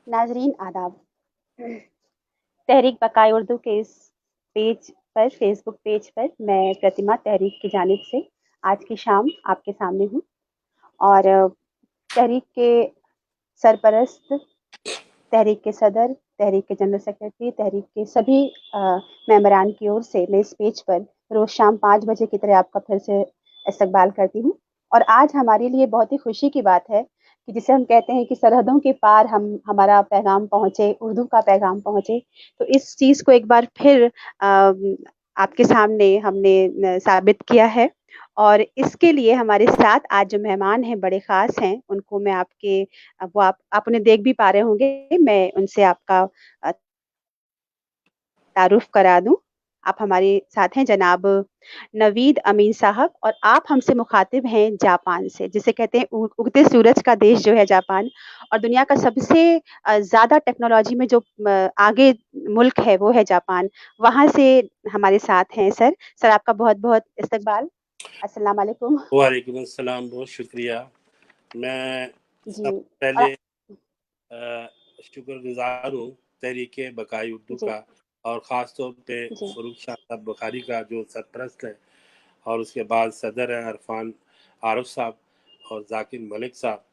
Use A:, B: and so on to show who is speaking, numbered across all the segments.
A: नाजरीन आदाब। तहरीक बकाए उर्दू के इस पेज पर, फेसबुक पेज पर मैं प्रतिमा तहरीक की जानिब से आज की शाम आपके सामने हूँ। और तहरीक के सरपरस्त, तहरीक के सदर, तहरीक के जनरल सेक्रेटरी, तहरीक के सभी मेंबरान की ओर से मैं इस पेज पर रोज़ शाम 5 बजे की तरह आपका फिर से इस्तकबाल करती हूँ। और आज हमारे लिए बहुत ही खुशी की बात है कि जिसे हम कहते हैं कि सरहदों के पार हमारा पैगाम पहुँचे, उर्दू का पैगाम पहुँचे। तो इस चीज़ को एक बार फिर आपके सामने हमने साबित किया है। और इसके लिए हमारे साथ आज जो मेहमान हैं बड़े ख़ास हैं, उनको मैं आपके वो आप उन्हें देख भी पा रहे होंगे, मैं उनसे आपका तारुफ करा दूं। आप हमारे साथ हैं जनाब नवीद अमीन साहब, और आप हमसे मुखातिब हैं जापान से, जिसे कहते हैं उगते सूरज का देश जो है जापान, और दुनिया का सबसे ज़्यादा टेक्नोलॉजी में जो आगे मुल्क है वो है जापान। वहाँ से हमारे साथ हैं सर। सर आपका बहुत बहुत इस्तकबाल। अस्सलाम वालेकुम।
B: वालेकुम अस्सलाम, बहुत शुक्रिया। मैं
A: जी।
B: सबसे पहले शुक्रगुजार हूँ तहरीक बकाई उर्दू
A: जी।
B: का, और ख़ास तौर पे
A: जी।
B: फ़रूख शाह साहब बुखारी का जो सरपरस्त है, और उसके बाद सदर हैं अरफान आरफ साहब और जाकिर मलिक साहब,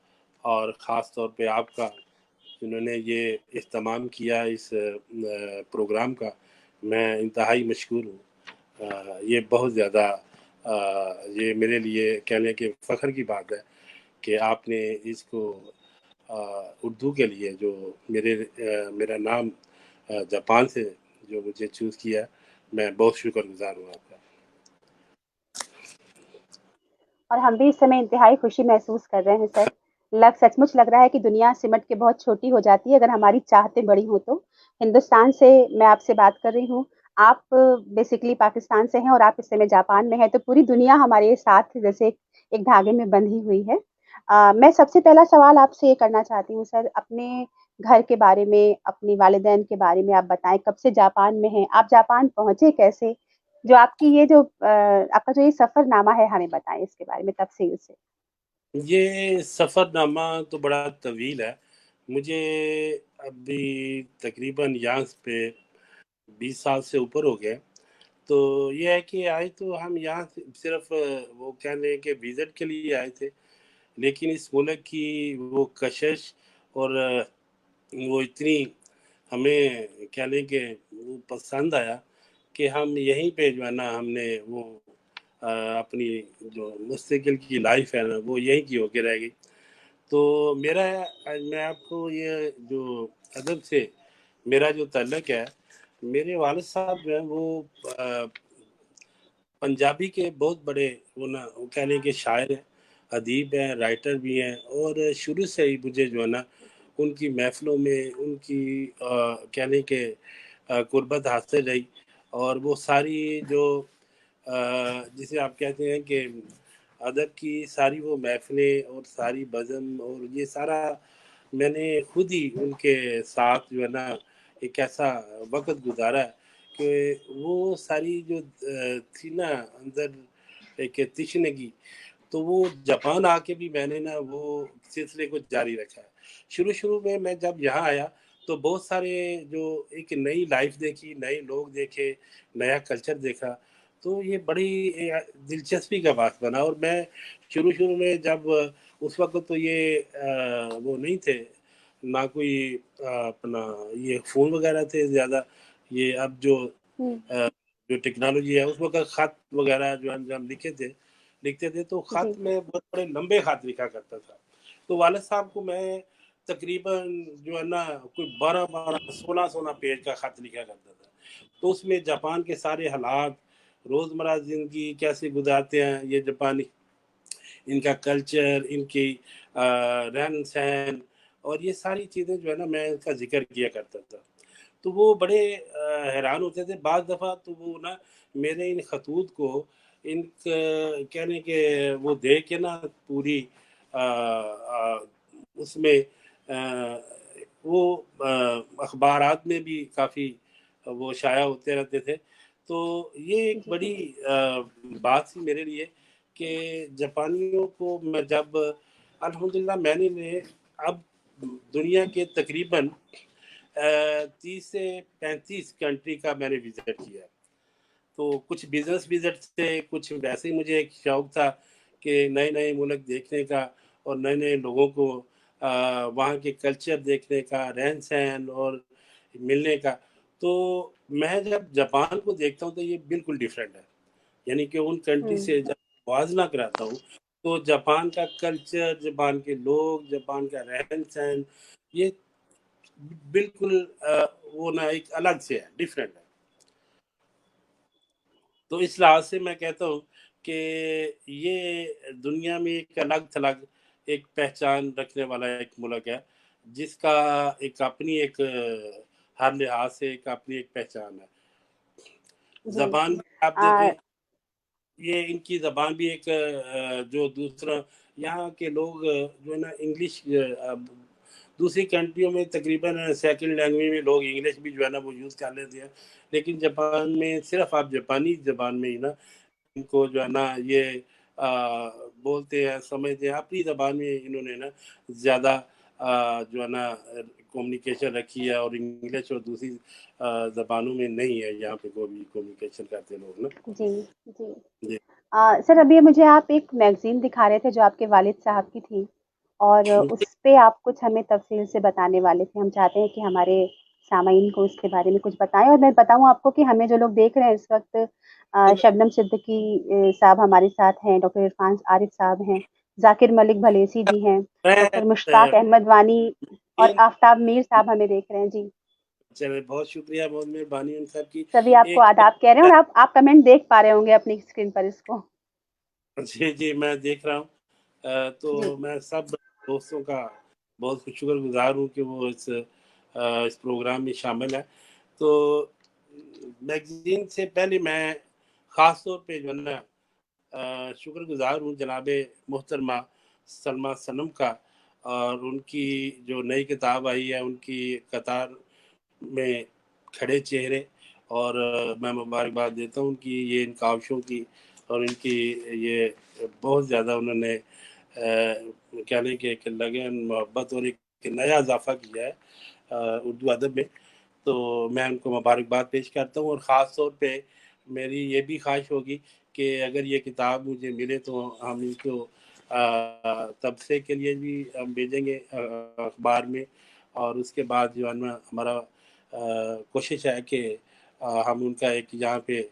B: और ख़ास तौर पे आपका जिन्होंने ये इस्तेमाम किया इस प्रोग्राम का, मैं इंतहाई मशकूर हूँ। ये बहुत ज़्यादा ये मेरे लिए कहने के फ़ख्र की बात है कि आपने इसको उर्दू के लिए जो मेरा नाम जापान से जो मुझे चूज़ किया, मैं बहुत शुक्रगुजार हूँ आपका।
A: और हम भी इस समय इंतहाई खुशी महसूस कर रहे हैं सर। सचमुच लग रहा है कि दुनिया सिमट के बहुत छोटी हो जाती है अगर हमारी चाहतें बड़ी हों तो। हिंदुस्तान से मैं आपसे बात कर रही हूँ। आप बेसिकली पाकिस्तान से हैं और आप इस समय जापान में हैं, तो पूरी दुनिया हमारे साथ जैसे एक धागे में बंधी हुई है। मैं सबसे पहला सवाल आपसे ये करना चाहती हूँ सर, अपने घर के बारे में, अपनी वालिदैन के बारे में आप बताएं। कब से जापान में हैं? आप जापान पहुंचे कैसे? जो आपकी ये जो आपका जो ये सफरनामा है, हमें बताएं इसके बारे में तफसील से।
B: ये सफ़रनामा तो बड़ा तवील है। मुझे अभी तकरीबन यहाँ पे 20 साल से ऊपर हो गए। तो ये है कि आए तो हम यहाँ सिर्फ वो कह लें कि विज़िट के लिए आए थे, लेकिन इस मुल्क की वो कशिश और वो इतनी हमें कह लें कि वो पसंद आया कि हम यहीं पे जो है ना, हमने वो अपनी जो मुस्तकिल की लाइफ है ना, वो यहीं की होके रह गई। तो मेरा मैं आपको ये जो अदब से मेरा जो तल्लक है, मेरे वालिद साहब जो हैं वो पंजाबी के बहुत बड़े वो कह लें कि शायर हैं, अदीब हैं, राइटर भी हैं, और शुरू से ही मुझे जो है ना उनकी महफ़िलों में उनकी कह लें कि कुर्बत हासिल रही। और वो सारी जो जिसे आप कहते हैं कि अदब की सारी वो महफ़िलें और सारी बज़म और ये सारा मैंने खुद ही उनके साथ जो है ना एक ऐसा वक़्त गुज़ारा है कि वो सारी जो थी ना अंदर एक तशनगी, तो वो जापान आके भी मैंने ना वो सिलसिले को जारी रखा है। शुरू-शुरू में मैं जब यहाँ आया तो बहुत सारे जो एक नई लाइफ़ देखी, नए लोग देखे, नया कल्चर देखा, तो ये बड़ी दिलचस्पी का बात बना। और मैं शुरू-शुरू में जब उस वक़्त तो ये वो नहीं थे, ना कोई अपना ये फ़ोन वग़ैरह थे ज़्यादा, ये अब जो
A: हुँ।
B: जो टेक्नोलॉजी है, उस वक़्त ख़त वग़ैरह जो है हम लिखते थे, तो ख़त
A: जी।
B: में बहुत बड़े लंबे ख़त लिखा करता था। तो वालिद साहब को मैं तकरीबन जो है ना कोई 12-12, 16-16 पेज का ख़त लिखा करता था। तो उसमें जापान के सारे हालात, रोज़मर्रा ज़िंदगी कैसे गुज़ारते हैं ये जापानी, इनका कल्चर, इनकी रहन-सहन, और ये सारी चीज़ें जो है ना मैं इनका ज़िक्र किया करता था। तो वो बड़े हैरान होते थे। बाज़ दफ़ा तो वो ना मेरे इन खतूत को कह लें कि वो देख के ना पूरी उसमें वो अखबारात में भी काफ़ी वो शाया होते रहते थे। तो ये एक
A: जी।
B: बड़ी बात थी मेरे लिए कि जापानियों को मैं जब अल्हम्दुलिल्लाह मैंने अब दुनिया के तकरीबन 30 से 35 कंट्री का मैंने विजिट किया। तो कुछ बिजनेस विजिट थे, कुछ वैसे ही मुझे एक शौक था कि नए नए मुल्क देखने का और नए नए लोगों को वहाँ के कल्चर देखने का, रहन सहन और मिलने का। तो मैं जब जापान को देखता हूँ तो ये बिल्कुल डिफरेंट है, यानी कि उन कंट्री
A: हुँ,
B: से जब मुवाजना कराता हूँ तो जापान का कल्चर, जापान के लोग, जापान का रहन सहन, ये बिल्कुल वो ना एक अलग से है, डिफरेंट है। तो इस लिहाज से मैं कहता हूँ कि ये दुनिया में एक अलग थलग एक पहचान रखने वाला एक मुल्क है, जिसका एक अपनी एक हर लिहाज से एक अपनी एक पहचान है।
A: जी।
B: ज़बान आप
A: अ,
B: देखें, ये इनकी ज़बान भी एक जो दूसरा यहाँ के लोग जो है ना इंग्लिश दूसरी कंट्रियों में तकरीबन सेकंड लैंग्वेज में लोग इंग्लिश भी जो है ना वो यूज़ कर लेते हैं, लेकिन जापान में सिर्फ आप जापानी ज़बान में ही ना इनको जो है ना ये बोलते हैं, समझते हैं, अपनी ज़बान में इन्होंने ना ज़्यादा जो है ना कम्युनिकेशन रखी है और इंग्लिश और दूसरी ज़बानों में नहीं है यहाँ पे कोई भी कम्युनिकेशन करते लोग ना।
A: जी, जी।
B: जी।
A: सर अभी मुझे आप एक मैगज़ीन दिखा रहे थे जो आपके वालिद साहब की थी और
B: जी,
A: उस पे आप कुछ हमें तफ़सील से बताने वाले थे। हम चाहते हैं कि हमारे सामाईन को उसके बारे में कुछ बताएँ और मैं बताऊँ आपको कि हमें जो लोग देख रहे हैं इस वक़्त शबनम सिद्दीकी साहब हमारे साथ हैं, डॉक्टर इरफ़ान आरिफ़ साहब हैं, ज़ाकिर मलिक भलेसी जी हैं,
B: मैं
A: डॉक्टर मुश्ताक अहमद वानी और
B: इन
A: आफ़ताब मीर साहब हमें देख रहे हैं। जी,
B: चलिए बहुत शुक्रिया, बहुत मेहरबानी उन सब की।
A: सभी आपको
B: एक
A: आदाब कह रहे हैं और आप कमेंट देख पा रहे होंगे अपनी स्क्रीन पर इसको।
B: जी, जी, मैं देख रहा हूँ।
A: जी,
B: तो मैं सब दोस्तों का बहुत शुक्रगुज़ार हूँ कि वो इस प्रोग्राम में शामिल हैं। तो मैगज़ीन से पहले मैं ख़ास तौर पे जो है ना शुक्रगुज़ार हूँ जनाब मोहतरमा सलमा सनम का और उनकी जो नई किताब आई है, उनकी कतार में खड़े चेहरे, और मैं मुबारकबाद देता हूँ उनकी ये इन काविशों की और इनकी ये बहुत ज़्यादा उन्होंने कहने की एक लगन, मोहब्बत और एक नया इज़ाफ़ा किया है उर्दू अदब में। तो मैं उनको मुबारकबाद पेश करता हूँ और ख़ास तौर पे मेरी ये भी ख़्वाहिश होगी कि अगर ये किताब मुझे मिले तो हम इसको तबसरे के लिए भी हम भेजेंगे अखबार में, और उसके बाद जो है ना हमारा कोशिश है कि हम उनका एक यहाँ पे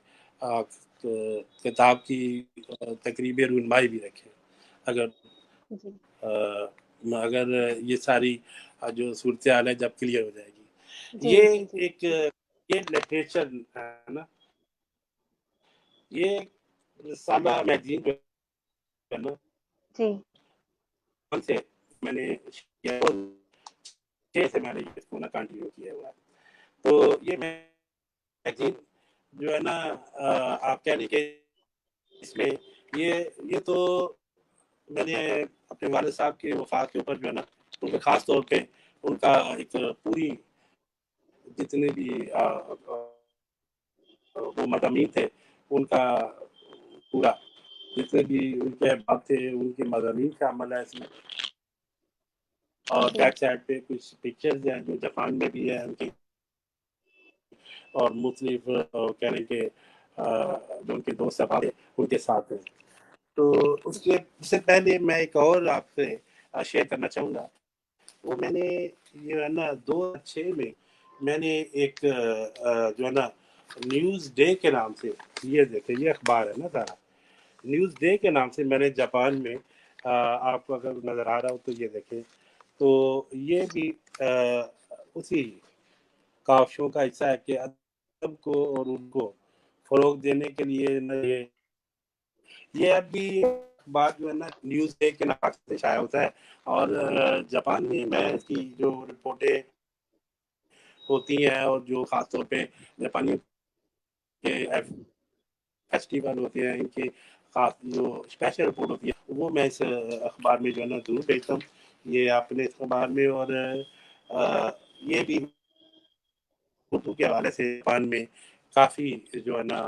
B: किताब की तकरीब रुनमाई भी रखें, अगर
A: जी,
B: अगर ये सारी जो सूरत हाल है जब क्लियर हो जाएगी।
A: जी,
B: ये
A: जी, जी,
B: एक ये लिटरेचर है ना, ये सादा मैगजीन जो है ना
A: जी,
B: से मैंने छः से मैंने इसको ना कंटिन्यू किया हुआ है। तो ये मैगजीन जो है ना आप कह लीजिए इसमें ये ये तो मैंने अपने वालिद साहब की वफ़ात के ऊपर जो है ना उनके ख़ास तौर पे उनका एक पूरी जितने भी वो मज़ामीन थे उनका पूरा जितने भी उनके अहबाब थे उनके मज़ामीन शामिल है इसमें, और
A: जी,
B: बैक साइड पे कुछ पिक्चर्स हैं जो जापान में भी है उनकी, और मुख्तलिफ कहने के जो उनके दोस्त सहाबा थे उनके साथ हैं। तो उसके उससे पहले मैं एक और आपसे शेयर करना चाहूँगा। वो मैंने ये है ना 2006 में मैंने एक जो है ना न्यूज़ डे के नाम से, ये देखें ये अखबार है ना सारा, न्यूज़ डे के नाम से मैंने जापान में आपको अगर नज़र आ रहा हो तो ये देखें। तो ये भी उसी काविशों का हिस्सा है कि अदब को और उनको फ़रोग़ देने के लिए न ये अभी बाद जो है ना न्यूज़ डे के नाम से शाया होता है, और जापान में मैं इसकी जो रिपोर्टें होती हैं और जो ख़ास तौर पे जापानियों के फेस्टिवल होते हैं, इनके ख़ास जो स्पेशल रिपोर्ट होती है, वो मैं इस अखबार में जो है ना ज़रूर भेजता हूँ। ये अपने इस अखबार में, और ये भी उर्दू के हवाले से जापान में काफ़ी जो है ना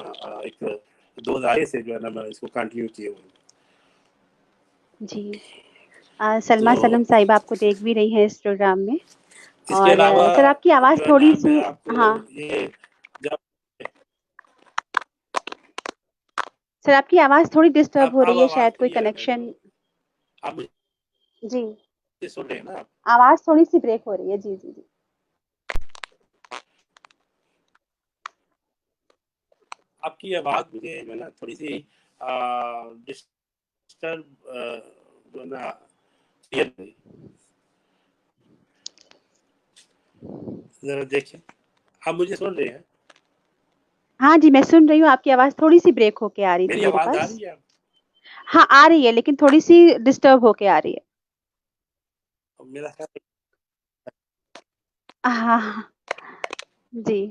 B: एक 2000 से जो है ना मैं इसको कंटिन्यू किए हुए हूँ।
A: जी। सलमा
B: तो
A: सनम साहिबा आपको देख भी रही हैं इस प्रोग्राम में।
B: इसके
A: और
B: अलावा
A: सर आपकी आवाज़
B: जो है ना
A: थोड़ी-सी,
B: मैं आपको
A: हाँ,
B: ये जब
A: सर आपकी आवाज़ थोड़ी डिस्टर्ब हो
B: अब
A: रही है,
B: आवाज़
A: शायद कोई
B: क्लियर है मेरी
A: कनेक्शन।
B: को? आप
A: जी,
B: मुझे सुन रहे हैं ना आप?
A: आवाज़ थोड़ी-सी ब्रेक हो रही है। जी, जी, जी।
B: आपकी आवाज़ मुझे जो है ना थोड़ी-सी डिस्टर्ब जो है ना क्लियर नहीं। ज़रा देखिए, आप मुझे सुन रहे हैं?
A: हाँ जी, मैं सुन रही हूँ, आपकी आवाज़ थोड़ी-सी ब्रेक होके आ रही थी
B: मेरी
A: मेरे
B: आवाज़ आ
A: पास।
B: रही है?
A: हाँ, आ रही है, लेकिन थोड़ी-सी डिस्टर्ब होके आ रही है।
B: मेरा ख़्याल
A: हाँ, हाँ, जी।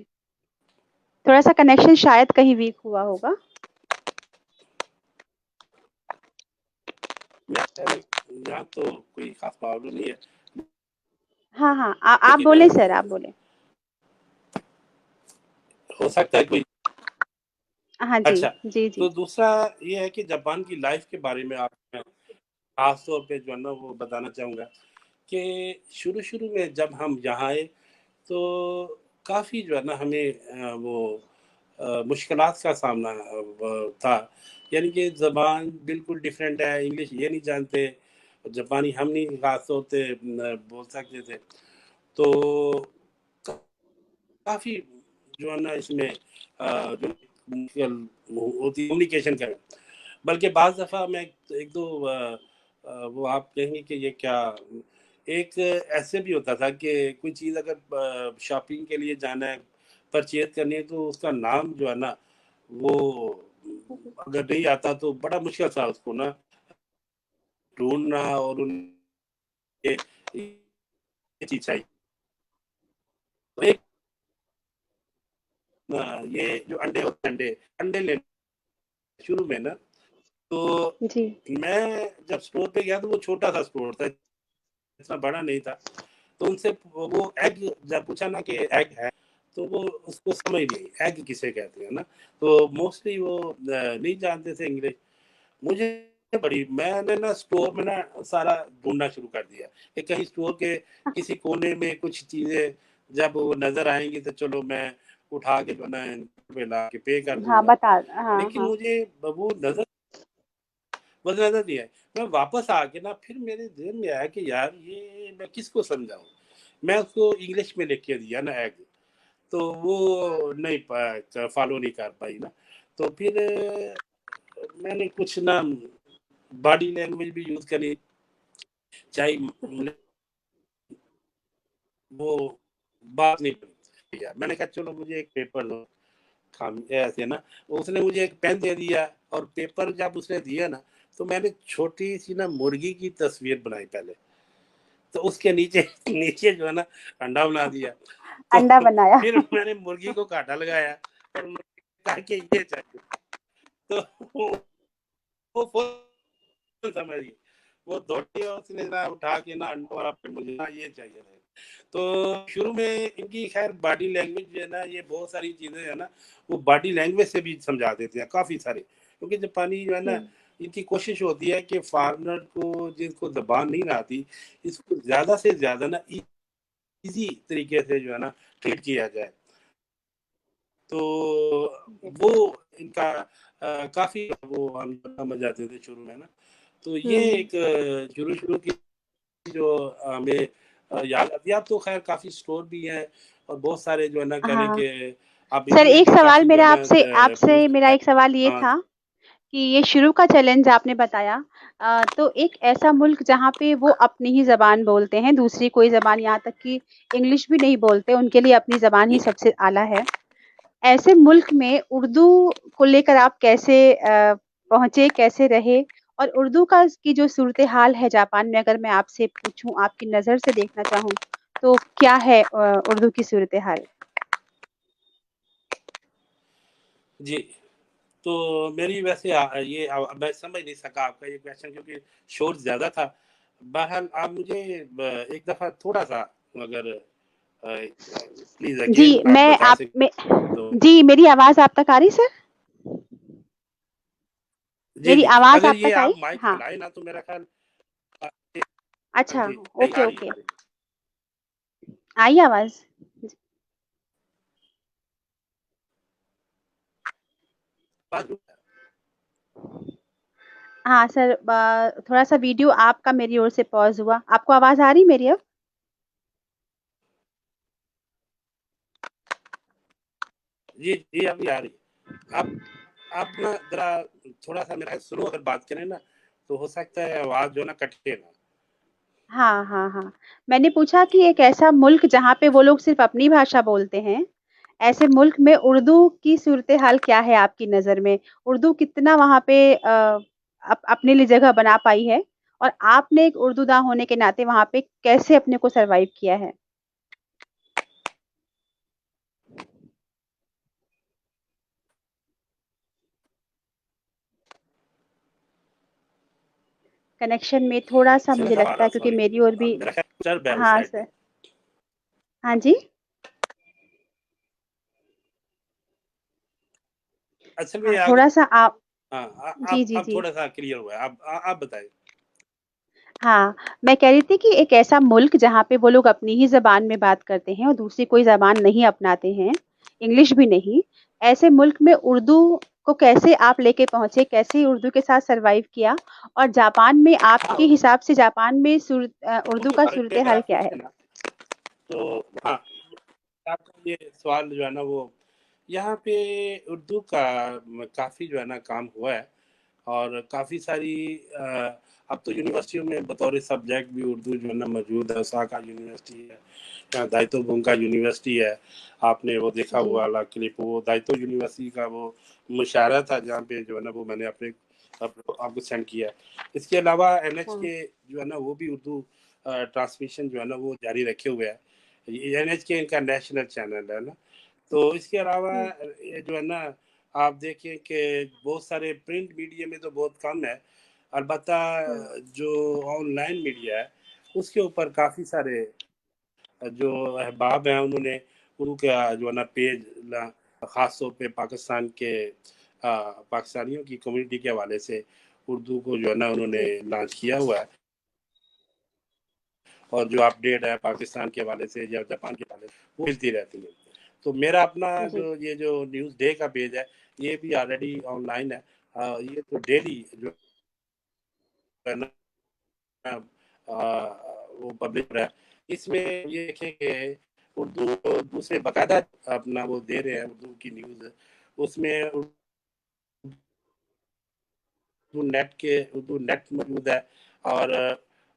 A: थोड़ा-सा कनेक्शन शायद कहीं वीक हुआ होगा।
B: यहाँ तो कोई ख़ास प्रॉब्लम नहीं है,
A: हाँ, हाँ, आप
B: लेकिन
A: बोलें सर, आप बोलें।
B: हो सकता है कोई
A: हाँ जी,
B: अच्छा,
A: जी,
B: तो
A: जी।
B: दूसरा ये है कि जापान की लाइफ़ के बारे में आप ख़ास तौर पे जो है ना वो बताना चाहूँगा कि शुरू-शुरू में जब हम यहाँ आए तो काफ़ी जो है ना हमें मुश्किलात का सामना था। यानी कि ज़बान बिल्कुल डिफरेंट है, इंग्लिश ये नहीं जानते, जापानी हम नहीं ख़ास तौर पे बोल सकते थे। तो काफ़ी जो है ना इसमें जो मुश्किल होती है कम्युनिकेशन करना। बल्कि बाज़ दफ़ा मैं 1-2 वो आप कहेंगे कि ये क्या एक ऐसे भी होता था कि कोई चीज़ अगर शॉपिंग के लिए जाना है, परचेज़ करनी है तो उसका नाम जो है ना वो अगर नहीं आता तो बड़ा मुश्किल था उसको ना ढूँढना और उन ये ये चीज़ चाहिए। तो एक ये जो अंडे होते हैं अंडे लेने शुरू में ना तो
A: जी।
B: मैं जब स्टोर पे गया तो वो छोटा-सा स्टोर था, इतना बड़ा नहीं था। तो उनसे वो एग जब पूछा ना कि एग है, तो वो उसको समझ नहीं, एग किसे कहते हैं ना? तो मोस्टली वो नहीं जानते थे इंग्लिश। मुझे बड़ी मैंने ना स्टोर में ना सारा ढूँढना शुरू कर दिया, कि कहीं स्टोर के किसी कोने में कुछ चीज़ें जब वो नज़र आएँगी तो चलो मैं उठा के जो है ना पे ला के पे कर
A: हाँ,
B: दूँगा।
A: हाँ,
B: लेकिन
A: हाँ।
B: मुझे वो नज़र नहीं आए। मैं वापस आके ना फिर मेरे ज़हन में आया कि यार ये मैं किसको समझाऊँ? मैं उसको इंग्लिश में लिख के दिया ना एग, तो वो नहीं फ़ॉलो नहीं कर पाई ना। तो फिर मैंने कुछ ना बॉडी लैंग्वेज भी यूज़ करी, चाहे वो बात नहीं बनी। मैंने कहा चलो मुझे एक पेपर दो, खाम ऐसे ना, उसने मुझे एक पेन दे दिया और पेपर जब उसने दिया ना, तो मैंने छोटी-सी ना मुर्गी की तस्वीर बनाई पहले। तो उसके नीचे नीचे जो है ना अंडा बना दिया। तो
A: अंडा बनाया।
B: फिर मैंने मुर्गी को काँटा लगाया और मुर्गी को कहा कि ये चाहिए। तो वो वो फौरन समझ गई। वो दौड़ी और उसने ना उठा के ना अंडा और फिर मुझे ना ये चाहिए था। तो शुरू में इनकी ख़ैर बॉडी लैंग्वेज जो है ना ये बहुत सारी चीज़ें है ना, वो बॉडी लैंग्वेज से भी समझा देते हैं काफ़ी सारे। क्योंकि जापानी जो है
A: जी,
B: ना, इनकी कोशिश होती है कि फ़ॉरेनर को जिनको ज़बान नहीं ना आती, इसको ज़्यादा से ज़्यादा ना ईज़ी तरीके से जो है ना ट्रीट किया जाए। तो वो
A: बिल्कुल।
B: इनका काफ़ी वो हम समझ जाते थे शुरू में ना। तो ये
A: हुँ।
B: एक शुरू-शुरू की जो हमें याद आती है। अब तो ख़ैर काफ़ी स्टोर भी हैं और बहुत सारे जो है ना कह लें
A: हाँ।
B: कि आप
A: सर
B: इंग्लिश
A: एक
B: भी
A: सवाल
B: काफ़ी जो है
A: मेरा
B: ना
A: आपसे आपसे मेरा
B: है
A: एक सवाल ये
B: हाँ,
A: था कि ये शुरू का चैलेंज आपने बताया, तो एक ऐसा मुल्क जहाँ पे वो अपनी ही ज़बान बोलते हैं, दूसरी कोई ज़बान, यहाँ तक कि इंग्लिश भी नहीं बोलते, उनके लिए अपनी ज़बान ही
B: जी।
A: सबसे आला है। ऐसे मुल्क में उर्दू को लेकर आप कैसे पहुँचे, कैसे रहे? और उर्दू का की जो सूरत-ए-हाल है जापान में, अगर मैं आपसे पूछूँ, आपकी नज़र से देखना चाहूँ, तो क्या है उर्दू की सूरत-ए-हाल?
B: जी, तो मेरी वैसे ये मैं समझ नहीं सका आपका ये क्वेश्चन क्योंकि शोर ज़्यादा था। बहरहाल आप मुझे एक दफ़ा थोड़ा-सा अगर प्लीज़
A: जी,
B: अगेन आप
A: मैं
B: बता
A: आप में
B: सकें तो
A: जी, मेरी आवाज़ आप तक आ रही सर?
B: जी,
A: मेरी
B: जी।
A: आवाज़
B: अगर
A: आप
B: ये
A: तक आई?
B: आप माइक
A: हाँ।
B: हिलाएँ ना तो मेरा ख़्याल हाँ
A: अच्छा,
B: जी, नहीं
A: ओके,
B: आ रही है,
A: ओके।
B: आ रही है।
A: आई आवाज़?
B: बात जो है,
A: हाँ सर, थोड़ा-सा वीडियो आपका मेरी ओर से पॉज़ हुआ। आपको आवाज़ आ रही मेरी अब?
B: जी, जी, अभी आ रही है। आप ना ज़रा थोड़ा-सा मेरा स्लो अगर बात करें ना, तो हो सकता है आवाज़ जो है ना कटे ना।
A: हाँ, हाँ, हाँ। मैंने पूछा कि एक ऐसा मुल्क जहाँ पे वो लोग सिर्फ़ अपनी भाषा बोलते हैं, ऐसे मुल्क में उर्दू की सूरत-ए-हाल क्या है आपकी नज़र में? उर्दू कितना वहाँ पे अपने लिए जगह बना पाई है? और आपने एक उर्दूदाँ होने के नाते वहाँ पे कैसे अपने को सर्वाइव किया है? कनेक्शन में थोड़ा-सा
B: अच्छा
A: मुझे
B: खासा आ
A: लगता
B: रहा
A: है क्योंकि
B: सॉरी
A: मेरी ओर भी
B: मेरा ख़्याल डिस्टर्ब है उस
A: हाँ,
B: साइड
A: सर।
B: पे।
A: हाँ जी?
B: असल में
A: हाँ,
B: अगर
A: थोड़ा-सा आप
B: हाँ,
A: जी, जी,
B: अब
A: जी।
B: थोड़ा-सा क्लियर हुआ है। आप बताएँ।
A: हाँ, मैं कह रही थी कि एक ऐसा मुल्क जहाँ पे वो लोग अपनी ही ज़बान में बात करते हैं और दूसरी कोई ज़बान नहीं अपनाते हैं, इंग्लिश भी नहीं, ऐसे मुल्क में उर्दू को कैसे आप लेके पहुँचे? कैसे उर्दू के साथ सर्वाइव किया? और जापान में
B: हाँ,
A: आपके हिसाब से जापान में उर्दू
B: उर्दू
A: का
B: बारे में अगर
A: सूरत-ए-हाल
B: आप
A: क्या है?
B: पूछे ना, तो हाँ, आपका ये सवाल जो है ना वो यहाँ पे उर्दू का काफ़ी जो है ना काम हुआ है और काफ़ी सारी अब तो यूनिवर्सिटियों में बतौर सब्जेक्ट भी उर्दू जो है ना मौजूद है। ओसाका यूनिवर्सिटी है, यहाँ दाइतो बुंका यूनिवर्सिटी है। आपने वो देखा
A: जी,
B: हुआ वाला क्लिप, वो दाइतो यूनिवर्सिटी का वो मुशायरा था जहाँ पे जो है ना वो मैंने अपने आपको सेंड किया है। इसके अलावा
A: हाँ,
B: एनएचके जो है ना वो भी उर्दू ट्रांसमिशन जो है ना वो जारी रखे हुए है। एनएचके इनका नेशनल चैनल है ना। तो इसके अलावा
A: हुँ,
B: ये जो है ना आप देखें कि बहुत सारे प्रिंट मीडिया में तो बहुत कम है, अलबत्ता
A: हुँ,
B: जो ऑनलाइन मीडिया है उसके ऊपर काफ़ी सारे जो अहबाब हैं उन्होंने उनका जो है ना पेज ख़ास तौर पे पाकिस्तान के पाकिस्तानियों की कम्युनिटी के हवाले से उर्दू को जो है ना उन्होंने
A: जी,
B: लॉन्च किया हुआ है। और जो अपडेट है पाकिस्तान के हवाले से या जापान के हवाले से वो मिलती रहती है। तो मेरा अपना
A: जी,
B: जो ये जो न्यूज़ डे का पेज है ये भी ऑलरेडी ऑनलाइन है। ये तो डेली जो है ना वो पब्लिश हो रहा है। इसमें ये देखें कि उर्दू दूसरे बाकायदा अपना वो दे रहे हैं उर्दू की न्यूज़, उसमें उर्दू नेट मौजूद है और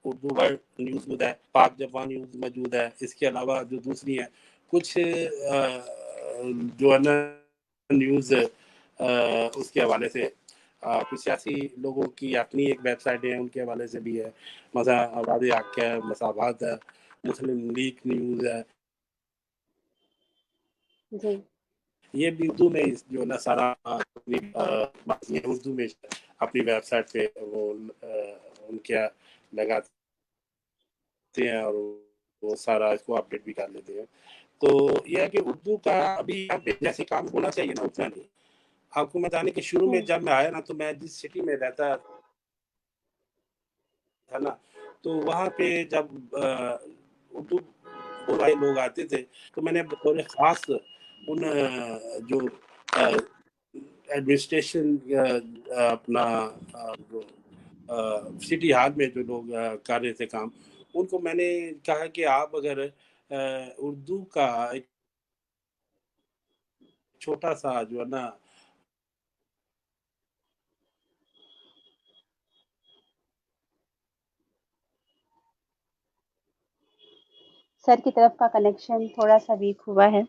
B: उर्दू वर्ल्ड न्यूज़ मौजूद है, पाक जापान न्यूज़ मौजूद है। इसके अलावा जो दूसरी है कुछ जो है ना न्यूज़ उसके हवाले से कुछ सियासी लोगों की अपनी एक वेबसाइट है उनके हवाले से भी है। मसा आबाद हक है, मसावत है, मुस्लिम लीग न्यूज़ है।
A: जी।
B: ये भी उर्दू में जो है ना सारा अपनी बातें उर्दू में अपनी वेबसाइट पे वो उनके लगाते हैं और वो सारा इसको अपडेट भी कर लेते हैं। तो ये है कि उर्दू का अभी यहाँ पे जैसे काम होना चाहिए ना उतना नहीं। आपको मैं बताने कि शुरू में
A: हुँ,
B: जब मैं आया ना तो मैं जिस सिटी में रहता था ना, तो वहाँ पे जब उर्दू बोलने वाले लोग आते थे, तो मैंने बतौर ख़ास उन जो अ, एडमिनिस्ट्रेशन अपना जो सिटी हॉल में जो लोग कर रहे थे काम, उनको मैंने कहा कि आप अगर उर्दू का एक छोटा-सा जो है ना
A: सर की तरफ का कनेक्शन थोड़ा-सा वीक हुआ है।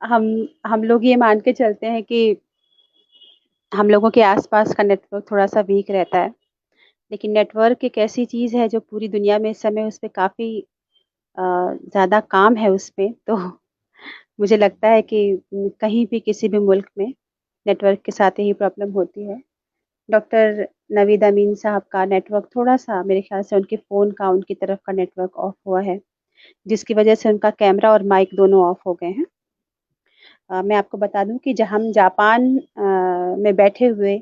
A: हम हम लोग ये मान के चलते हैं कि हम लोगों के आस-पास का नेटवर्क थोड़ा-सा वीक रहता है। लेकिन नेटवर्क एक ऐसी चीज़ है जो पूरी दुनिया में इस समय उस पे काफ़ी ज़्यादा काम है उस पे। तो मुझे लगता है कि कहीं भी किसी भी मुल्क में नेटवर्क के साथ यही प्रॉब्लम होती है। डॉक्टर नवीद अमीन साहब का नेटवर्क थोड़ा-सा मेरे ख़्याल से उनके फ़ोन का उनकी तरफ का नेटवर्क ऑफ हुआ है, जिसकी वज़ह से उनका कैमरा और माइक दोनों ऑफ हो गए हैं। मैं आपको बता दूँ कि हम जापान में बैठे हुए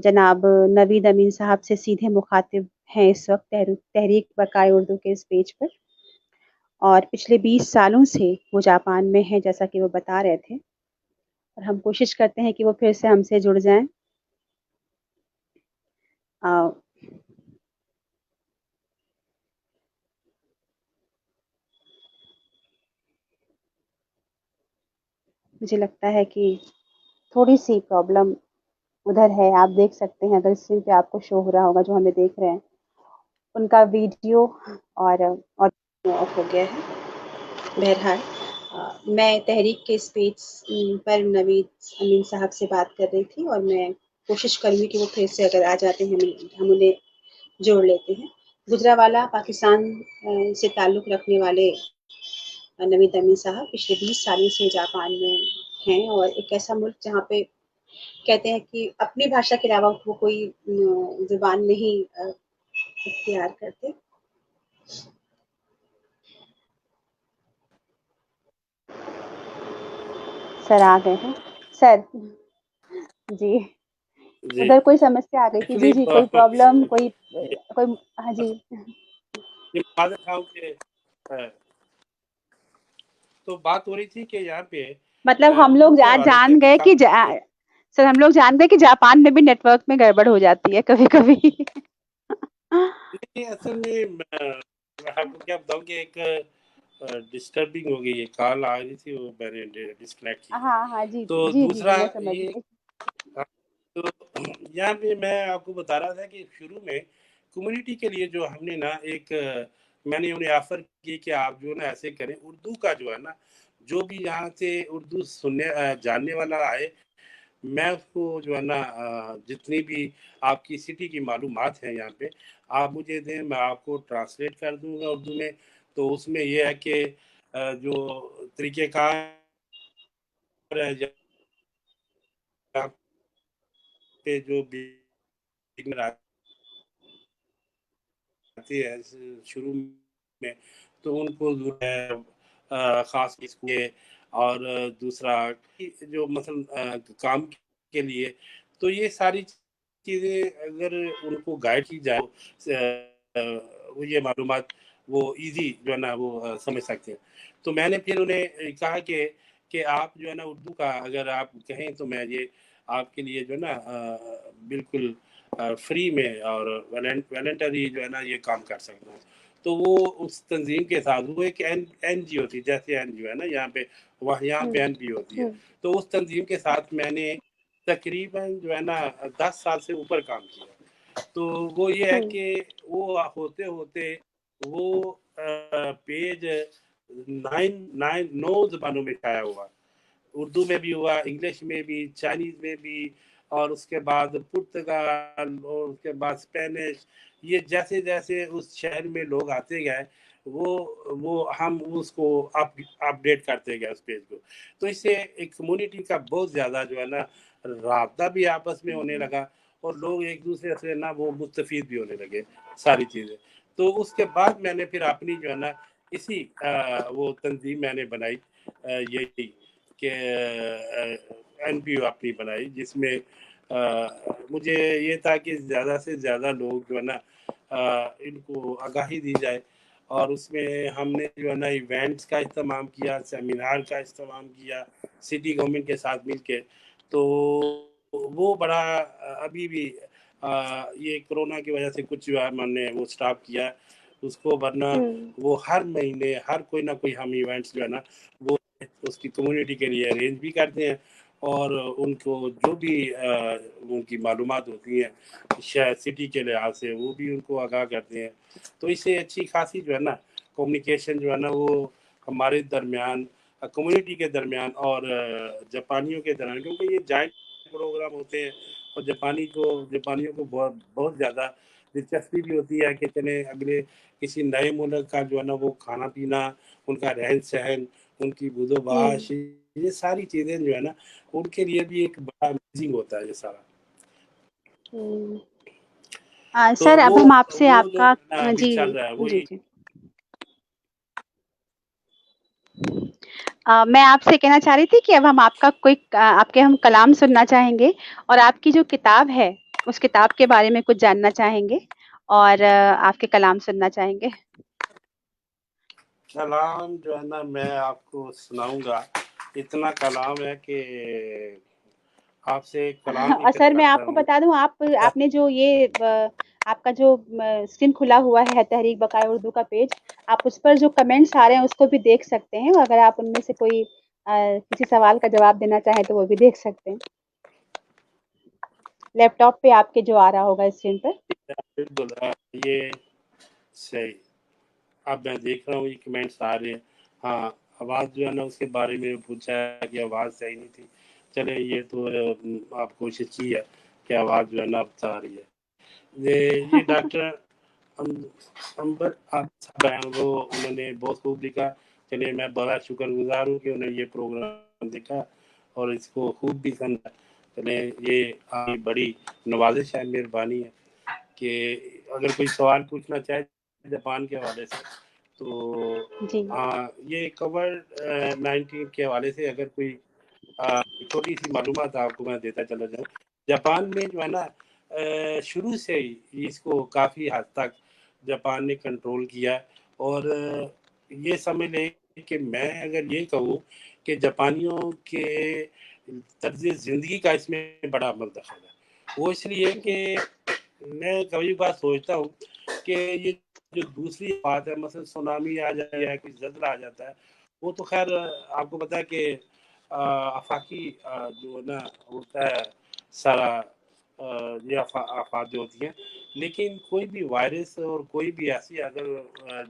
A: जनाब नवीद अमीन साहब से सीधे मुख़ातिब हैं इस वक्त तहरीक बकाए उर्दू के इस पेज पर, और पिछले 20 सालों से वो जापान में हैं, जैसा कि वो बता रहे थे, और हम कोशिश करते हैं कि वो फिर से हमसे जुड़ जाएं। मुझे लगता है कि थोड़ी सी प्रॉब्लम उधर है, आप देख सकते हैं, अगर स्क्रीन पे आपको शो हो रहा होगा जो हमें देख रहे हैं, उनका वीडियो और ऑफ हो गया है। बहरहाल मैं तहरीक के इस पेज पर नवीद अमीन साहब से बात कर रही थी, और मैं कोशिश करूँगी कि वो फिर से अगर आ जाते हैं हम उन्हें जोड़ लेते हैं। गुजरावाला पाकिस्तान से ताल्लुक़ रखने वाले नवीद अमीन साहब पिछले 20 सालों से जापान में हैं, और एक ऐसा मुल्क जहाँ पे कहते हैं कि अपनी भाषा के अलावा वो कोई ज़ुबान नहीं इख्तियार करते। सर आ गए हैं सर। जी,
B: जी
A: उधर कोई समस्या आ गई थी। जी
B: एक्चुअली
A: जी, कोई प्रॉब्लम, कोई। हाँ जी।
B: ये मादर गाँव के तो बात हो रही थी कि यहाँ पे
A: मतलब हम
B: उर्दू
A: लोग
B: के हवाले से
A: जान
B: भी
A: गए कि
B: काफी
A: सर, हम लोग जान गए कि जापान में भी नेटवर्क में गड़बड़ हो जाती है कभी कभी।
B: नहीं, असल में मैं आपको क्या बताऊँ कि एक डिस्टर्बिंग हो गई है, कॉल आ रही थी, वो मैंने डिस्कनेक्ट की है।
A: हाँ हाँ, जी
B: तो
A: जी जी जी,
B: दूसरा
A: मैं समझ
B: ये
A: गई।
B: तो यहाँ पे मैं आपको बता रहा था कि शुरू में कम्युनिटी के लिए जो हमने ना एक मैंने उन्हें ऑफर की कि आप जो ना ऐसे करें, उर्दू का जो है ना, जो भी यहाँ से उर्दू सुनने जानने वाला आए, मैं उसको जो है ना जितनी भी आपकी सिटी की मालूमात हैं यहाँ पे, आप मुझे दें, मैं आपको ट्रांसलेट कर दूंगा उर्दू में। तो उसमें ये है कि जो तरीक़ेकार है यहाँ पे, जो बिगिनर आती है शुरू में, तो उनको जो है ख़ास इसलिए, और दूसरा कि जो मसलन काम के लिए, तो ये सारी चीज़ें अगर उनको गाइड की जाए, वो ये मालूमात वो ईज़ी जो है ना वो समझ सकते हैं। तो मैंने फिर उन्हें कहा कि आप जो है ना उर्दू का अगर आप कहें तो मैं ये आपके लिए जो है ना बिल्कुल फ्री में और वॉलंटरी जो है ना ये काम कर सकता हूँ। तो वो उस तंजीम के साथ, वो एक एनजीओ थी, जैसे एनजीओ है ना यहाँ पे, वहाँ यहाँ पे एनजीओ होती है। तो उस तंजीम के साथ मैंने तकरीबन जो है ना 10 साल से ऊपर काम किया। तो वो ये है कि वो होते होते वो पेज 9 ज़बानों में छाया हुआ, उर्दू में भी हुआ, इंग्लिश में भी, चाइनीज़ में भी, और उसके बाद पुर्तगाल, और उसके बाद स्पेनिश। ये जैसे-जैसे उस शहर में लोग आते गए, वो हम उसको अपडेट करते गए उस पेज को। तो इससे एक कम्युनिटी का बहुत ज़्यादा जो है ना राब्ता भी आपस में होने लगा, और लोग एक-दूसरे से ना वो मुस्तफ़ीद भी होने लगे, सारी चीज़ें। तो उसके बाद मैंने फिर अपनी जो है ना इसी वो तंज़ीम मैंने बनाई, यही कि एनपीओ अपनी बनाई, जिसमें मुझे ये था कि ज़्यादा से ज़्यादा लोग जो है ना इनको आगाही दी जाए, और उसमें हमने जो है ना इवेंट्स का इस्तेमाल किया, सेमिनार का इस्तेमाल किया, सिटी गवर्नमेंट के साथ मिलके। तो वो बड़ा अभी भी ये कोरोना की वजह से कुछ जो है हमने वो स्टॉप किया उसको, वरना वो हर महीने हर कोई ना कोई हम इवेंट्स जो है ना वो उसकी कम्युनिटी के लिए अरेंज भी करते हैं, और उनको जो भी उनकी मालूमात होती हैं शहर सिटी के लिहाज से, वो भी उनको आगाह करते हैं। तो इससे अच्छी खासी जो है ना कम्युनिकेशन जो है ना वो हमारे दरमियान, कम्युनिटी के दरमियान और जापानियों के दरमियान, क्योंकि ये जॉइंट प्रोग्राम होते हैं, और जापानियों को बहुत बहुत ज़्यादा दिलचस्पी भी होती है कि चलें अगले किसी नए मुल्क का जो है ना वो खाना-पीना, उनका रहन-सहन, उनकी बुदोबाश, ये सारी चीज़ें जो है ना उनके लिए भी एक बड़ा अमेज़िंग होता है ये सारा। तो
A: सर, अब हम आपसे
B: वो जो
A: आपका
B: ना अभी
A: जी
B: चल रहा है
A: जी
B: वही।
A: जी, मैं आपसे कहना चाह रही थी कि अब हम आपका आपके हम कलाम सुनना चाहेंगे, और आपकी जो किताब है उस किताब के बारे में कुछ जानना चाहेंगे, اور آپ کے کلام سننا چاہیں گے؟
B: کلام جو ہے نا میں آپ کو سناؤں گا، اتنا کلام ہے کہ آپ سے کلام نہیں کر
A: اثر میں
B: سکتا
A: آپ کو
B: ہوں۔
A: بتا دوں، آپ نے جو یہ آپ کا جو اسکرین کھلا ہوا ہے تحریک بقائے اردو کا پیج، آپ اس پر جو کمنٹس آ رہے ہیں اس کو بھی دیکھ سکتے ہیں، اگر آپ ان میں سے کوئی کسی سوال کا جواب دینا چاہیں تو وہ بھی دیکھ سکتے ہیں لیپ ٹاپ پہ آپ کے جو آ رہا ہوگا اسکرین پر۔
B: بالکل یہ صحیح، اب میں دیکھ رہا ہوں یہ کمنٹس آ رہے ہیں۔ ہاں آواز جو ہے نا اس کے بارے میں پوچھا ہے کہ آواز صحیح نہیں تھی، چلے یہ تو آپ کوشش کی ہے کہ آواز جو ہے نا اب آ رہی ہے۔ یہ ڈاکٹر امبر آپ صاحب ہیں، وہ انہوں نے بہت خوب لکھا، چلیے میں بڑا شکر گزار ہوں کہ انہوں نے یہ پروگرام دیکھا اور اس کو خوب بھی سمجھا۔ چلے یہ آپ کی بڑی نوازش ہے، مہربانی ہے کہ اگر کوئی سوال پوچھنا چاہے جاپان کے حوالے سے تو
A: جی
B: یہ کووڈ 19 کے حوالے سے اگر کوئی چھوٹی سی معلومات آپ کو میں دیتا چلا جاؤں۔ جاپان میں جو ہے نا شروع سے ہی اس کو کافی حد تک جاپان نے کنٹرول کیا، اور یہ سمجھ لیں کہ میں اگر یہ کہوں کہ جاپانیوں کے طرز زندگی کا اس میں بڑا عمل دخل ہے، وہ اس لیے کہ میں کبھی بات سوچتا ہوں کہ یہ جو دوسری بات ہے، مثلا سونامی آ جائے یا کوئی زلزلہ آ جاتا ہے، وہ تو خیر آپ کو پتا ہے کہ آفاقی جو نا ہوتا ہے سارا یہ آفات جو ہوتی ہیں، لیکن کوئی بھی وائرس اور کوئی بھی ایسی اگر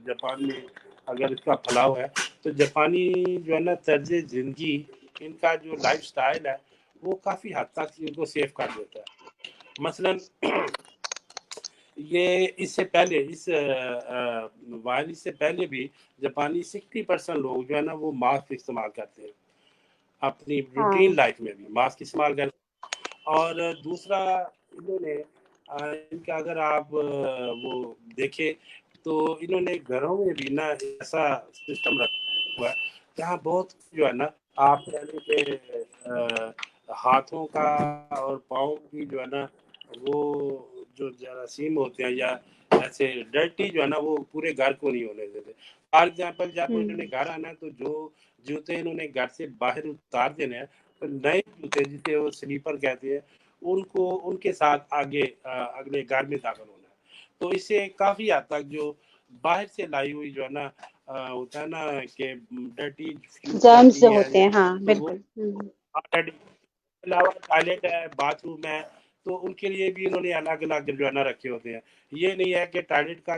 B: جاپان میں اگر اس کا پھیلاؤ ہے تو جاپانی جو ہے نا طرز زندگی، ان کا جو لائف سٹائل ہے وہ کافی حد تک ان کو سیف کر دیتا ہے۔ مثلاً یہ اس سے پہلے اس وائرس سے پہلے بھی جاپانی 60% لوگ جو ہے نا وہ ماسک استعمال کرتے ہیں اپنی
A: ہاں
B: روٹین لائف میں بھی ماسک استعمال کرتے ہیں۔ اور دوسرا انہوں نے ان کا اگر آپ وہ دیکھیں تو انہوں نے گھروں میں بھی نا ایسا سسٹم رکھا ہوا ہے جہاں بہت جو ہے نا آپ یعنی کہ ہاتھوں کا اور پاؤں کی جو ہے نا وہ جو جراثیم ہوتے ہیں یا ایسے ڈرٹی جو ہے نا وہ پورے گھر کو نہیں ہونے دیتے۔ فار ایگزامپل جب انہوں نے گھر آنا ہے تو جو جوتے انہوں نے گھر سے باہر اتار دینے ہیں تو نئے جوتے جسے وہ سلیپر کہتے ہیں ان کو ان کے ساتھ آگے اگلے گھر میں داخل ہونا ہے۔ تو اس سے کافی حد تک جو باہر سے لائی ہوئی جو ہے نا ہوتا ہے نا کہ ڈرٹی فیوز
A: جرمز جو
B: رہتی ہے
A: ہوتے ہیں، ہاں
B: تو وہ
A: بالکل۔
B: علاوہ ٹوائلٹ ہے، باتھ روم ہے، تو ان کے لیے بھی انہوں نے الگ الگ جو ہے نا رکھے ہوتے ہیں۔ یہ نہیں ہے کہ ٹوائلٹ کا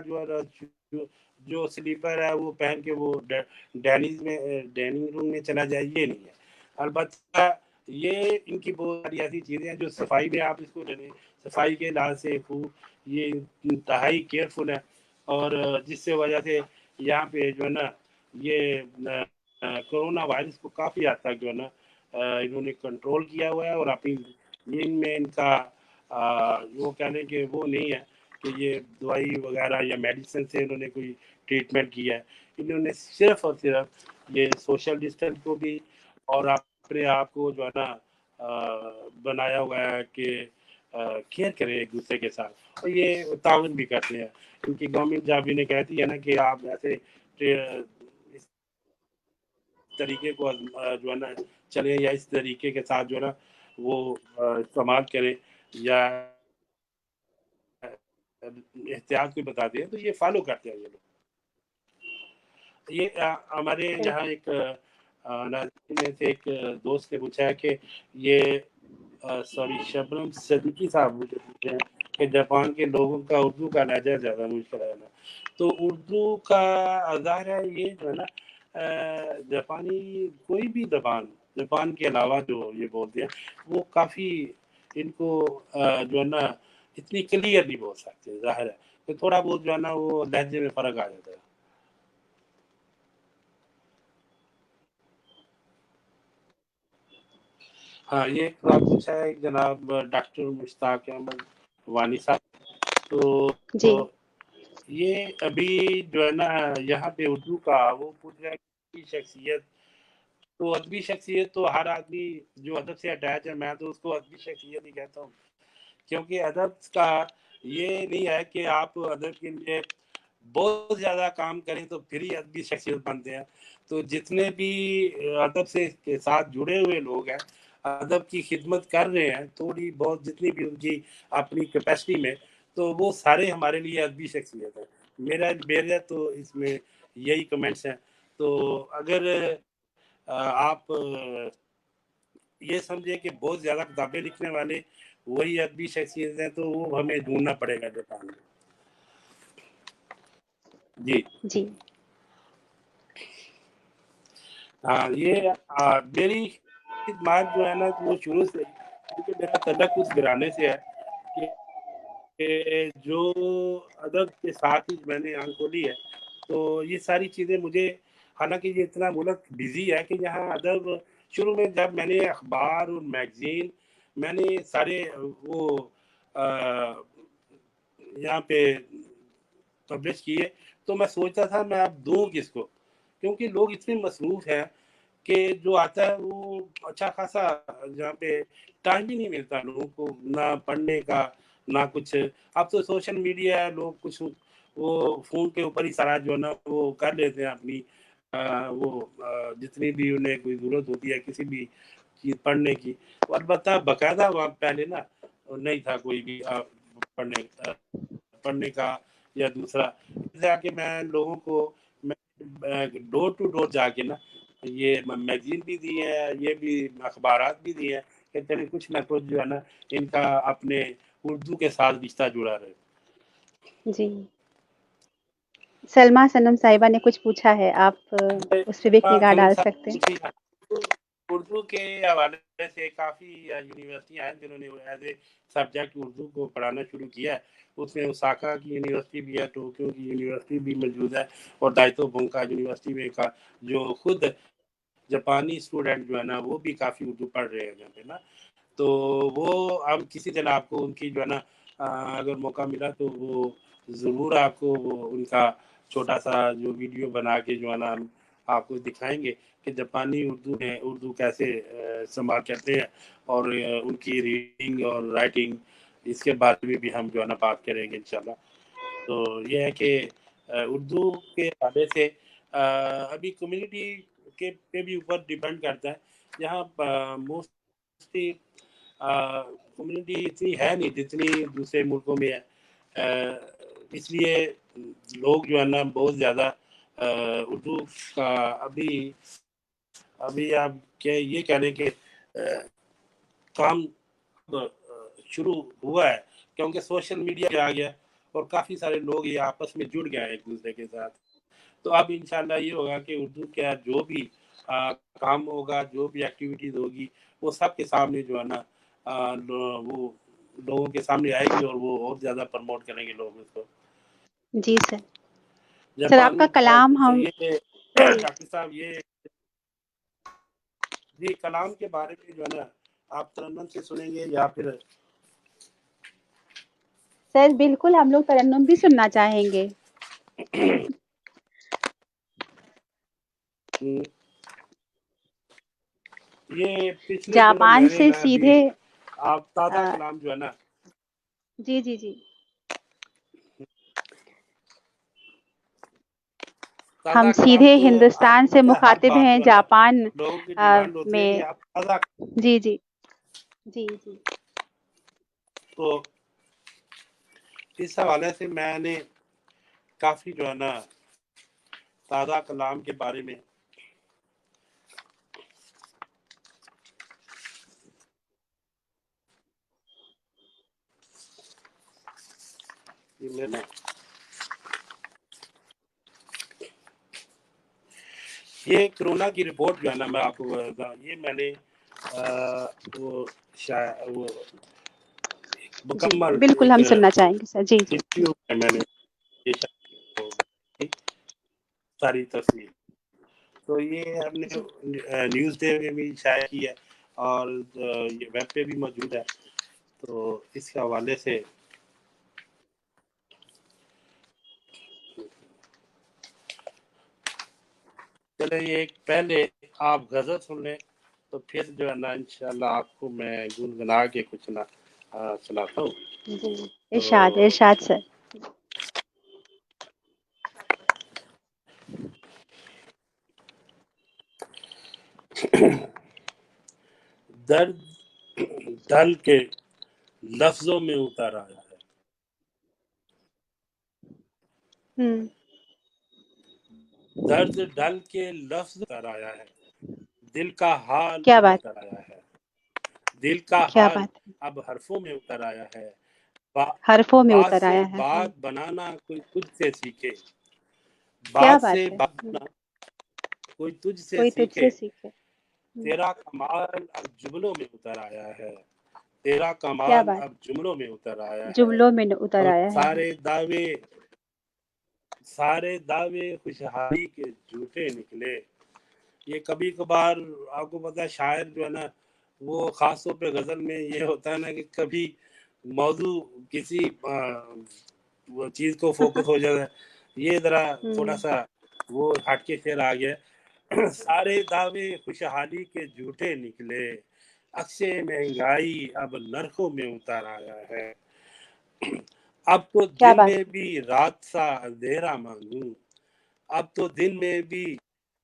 B: جو سلیپر ہے وہ پہن کے وہ ڈائننگ روم میں چلا جائے، یہ نہیں ہے۔ البتہ یہ ان کی بہت ساری ایسی چیزیں ہیں جو صفائی میں آپ اس کو لیں، صفائی کے لحاظ سے یہ انتہائی کیئرفل ہے، اور جس سے وجہ سے یہاں پہ جو ہے نا یہ کورونا وائرس کو کافی حد تک جو ہے نا انہوں نے کنٹرول کیا ہوا ہے، اور اپنی ان میں ان کا وہ کہنے کہ وہ نہیں ہے کہ یہ دوائی وغیرہ یا میڈیسن سے انہوں نے کوئی ٹریٹمنٹ کیا ہے۔ انہوں نے صرف اور صرف یہ سوشل ڈسٹینس کو بھی اور اپنے آپ کو جو ہے نا بنایا ہوا ہے کہ کیئر کریں ایک دوسرے کے ساتھ، اور یہ تعاون بھی کرتے ہیں۔ ان کی گورنمنٹ جب انہیں کہتی ہے نا کہ آپ ایسے اس طریقے کو جو ہے نا چلیں یا اس طریقے کے ساتھ جو ہے نا وہ استعمال کریں یا احتیاط بھی بتاتے ہیں، تو یہ فالو کرتے ہیں یہ لوگ۔ یہ ہمارے یہاں
A: بالکل
B: ایک ناظرین میں سے ایک دوست نے پوچھا ہے کہ یہ سوری شبنم صدیقی صاحب مجھے پوچھے ہیں کہ جاپان کے لوگوں کا اردو کا لہجہ زیادہ مشکل ہے نا، تو اردو کا ظاہر ہے یہ جو ہے نا جاپانی کوئی بھی زبان جاپان کے علاوہ جو یہ بولتے ہیں وہ کافی ان کو جو ہے نا اتنی کلیئر نہیں بول سکتے، ظاہر ہے کہ تھوڑا بہت جو ہے نا وہ لہجے میں فرق آ جاتا ہے۔ ہاں یہ ایک سوال پوچھا ہے جناب ڈاکٹر مشتاق احمد وانی صاحب،
A: جی۔
B: تو یہ ابھی جو ہے نا یہاں پہ اردو کا وہ پوچھ رہا ہے کہ شخصیت، تو ادبی شخصیت تو ہر آدمی جو ادب سے اٹیچ ہے، میں تو اس کو ادبی شخصیت ہی کہتا ہوں، کیونکہ ادب کا یہ نہیں ہے کہ آپ ادب کے لیے بہت زیادہ کام کریں تو پھر ہی ادبی شخصیت بنتے ہیں. تو جتنے بھی ادب سے کے ساتھ جڑے ہوئے لوگ ہیں، ادب کی خدمت کر رہے ہیں تھوڑی بہت جتنی بھی ان کی اپنی کیپیسٹی میں، تو وہ سارے ہمارے لیے ادبی شخصیت ہے. میرا تو اس میں یہی کمنٹس ہیں. تو اگر آپ یہ سمجھے کہ بہت زیادہ کتابیں لکھنے والے وہی ادبی شخصیت ہیں تو وہ ہمیں ڈھونڈنا پڑے گا جاپان میں. جی
A: جی
B: ہاں، یہ میری خدمات جو ہے نا وہ شروع سے، کیونکہ میرا تعلق اس گھرانے سے ہے کہ جو ادب کے ساتھ ہی میں نے آنکھ کھولی ہے. تو یہ ساری چیزیں مجھے، حالانکہ یہ اتنا ملک بزی ہے کہ یہاں ادب، شروع میں جب میں نے اخبار اور میگزین میں نے سارے وہ یہاں پہ پبلش کیے، تو میں سوچتا تھا میں اب دوں کس کو، کیونکہ لوگ اتنے مصروف ہیں کہ جو آتا ہے وہ اچھا خاصا، جہاں پہ ٹائم ہی نہیں ملتا لوگوں کو نہ پڑھنے کا نہ کچھ. اب تو سوشل میڈیا ہے، لوگ کچھ وہ فون کے اوپر ہی سارا جو ہے نا وہ کر لیتے ہیں اپنی وہ جتنی بھی انہیں کوئی ضرورت ہوتی ہے کسی بھی چیز پڑھنے کی. البتہ باقاعدہ پہلے نا نہیں تھا کوئی بھی پڑھنے کا یا دوسرا. جا کے میں لوگوں کو ڈور ٹو ڈور جا کے نا یہ میگزین بھی دی ہے، یہ بھی اخبارات بھی دی ہیں کہ چلے کچھ نہ کچھ جو ہے نا ان کا اپنے اردو کے ساتھ رشتہ جڑا رہے.
A: جی سلما صنم صاحبہ نے کچھ پوچھا ہے، آپ اس پہ بھی ایک نگاہ ڈال سکتے ہیں.
B: اردو کے حوالے سے کافی یونیورسٹیاں ہیں جنہوں نے ایز اے سبجیکٹ اردو کو پڑھانا شروع کیا ہے. اس میں اوساکا کی یونیورسٹی بھی ہے، ٹوکیو کی یونیورسٹی بھی موجود ہے، اور دائتو بونکا یونیورسٹی میں کا جو خود جاپانی اسٹوڈنٹ جو ہے نا وہ بھی کافی اردو پڑھ رہے ہیں یہاں پہ نا. تو وہ اب کسی دن آپ کو ان کی جو ہے نا اگر موقع ملا تو وہ ضرور آپ کو ان کا چھوٹا سا جو ویڈیو بنا کے جو ہے نا ہم آپ کو دکھائیں گے کہ جاپانی اردو میں اردو کیسے استعمال کرتے ہیں، اور ان کی ریڈنگ اور رائٹنگ اس کے بارے میں بھی ہم جو ہے نا بات کریں گے انشاءاللہ. تو یہ ہے کہ اردو کے حوالے سے ابھی کمیونٹی کے پہ بھی اوپر ڈیپینڈ کرتا ہے. یہاں موسٹلی کمیونٹی اتنی ہے نہیں جتنی دوسرے ملکوں میں ہے، اس لیے لوگ جو ہے نا بہت زیادہ اردو کا ابھی آپ یہ کہہ لیں کہ کام شروع ہوا ہے کیونکہ سوشل میڈیا آ گیا اور کافی سارے لوگ یہ آپس میں جڑ گئے ہیں ایک دوسرے کے ساتھ. تو اب انشاءاللہ یہ ہوگا کہ اردو کا جو بھی کام ہوگا، جو بھی ایکٹیویٹیز ہوگی، وہ سب کے سامنے جو ہے نا وہ لوگوں کے سامنے آئے گی اور وہ اور زیادہ پروموٹ کریں گے لوگ اس کو.
A: جی سر. سر آپ
B: جاپان
A: کا کلام ہم
B: یہ
A: جی
B: ڈاکٹر صاحب یہ جی کلام کے بارے میں جو ہے نا آپ ترنم سے سنیں گے یا پھر؟
A: سر بالکل ہم لوگ ترنم بھی سننا چاہیں گے.
B: یہ پچھلے دنوں
A: جاپان
B: میں نے
A: سے
B: نا ابھی
A: سیدھے
B: آپ تازہ کلام جو ہے نا
A: جی جی جی ہم
B: تازہ کلام
A: سیدھے
B: تو آپ
A: ہندوستان
B: کو
A: سے
B: پتہ ہے ہر
A: مخاطب
B: بار
A: ہیں
B: جو ہے نا
A: جاپان
B: لوگوں کی ڈیمانڈ ہوتی ہے
A: میں.
B: کہ آپ تازہ.
A: جی جی جی جی
B: تو اس حوالے سے میں نے کافی جو ہے نا تازہ کلام کے بارے میں یہ کرونا کی رپورٹ جو ہے نا میں آپ کو یہ میں نے وہ
A: جی
B: مکمل
A: بالکل
B: ایک
A: ہم سننا چاہیں گے سر. جی جی
B: انٹرویو میں نے ساری تصویر تو یہ ہم نے
A: جی
B: نیوز ڈے میں بھی شائع کی ہے اور یہ ویب پہ بھی موجود ہے. تو اس کے حوالے سے چلے یہ پہلے آپ غزل سن لیں تو پھر جو ہے نا انشاءاللہ آپ کو میں گنگنا کے کچھ نہ سناتا ہوں.
A: جی ارشاد
B: تو
A: ارشاد سر.
B: درد ڈل کے لفظوں میں اتر آیا ہے.
A: ہوں
B: درد ڈل کے لفظ اتر آیا ہے. دل کا حال
A: کیا
B: اب
A: بات
B: اتر آیا ہے. دل کا
A: کیا
B: حال
A: بات ہے.
B: اب حرفوں میں اتر آیا ہے.
A: حرفوں میں
B: بات
A: اتر
B: سے
A: آیا ہے.
B: بات بنانا کوئی تجھ سے سیکھے.
A: کیا
B: بات سے
A: بات ہے.
B: بات بنانا کوئی تجھ سے
A: کوئی تجھ
B: سیکھے.
A: سے سیکھے.
B: تیرا کمال اب جملوں میں اتر آیا ہے. تیرا
A: کیا
B: کمال
A: بات
B: اب جملوں میں اتر آیا ہے.
A: جملوں میں اتر
B: اور
A: آیا ہے.
B: سارے دعوے خوشحالی کے جھوٹے نکلے. یہ کبھی کبھار آپ کو پتا ہے شاعر جو ہے نا وہ خاص طور پہ غزل میں یہ ہوتا ہے نا کہ کبھی موضوع کسی وہ چیز کو فوکس ہو جاتا ہے. یہ ذرا تھوڑا سا وہ ہٹ کے پھر آ گیا. سارے دعوے خوشحالی کے جھوٹے نکلے. عکسے مہنگائی اب نرخوں میں اتر آیا ہے. اب تو
A: کیا
B: دن
A: بات
B: میں بھی رات سا اندھیرا مانگوں. اب تو دن میں بھی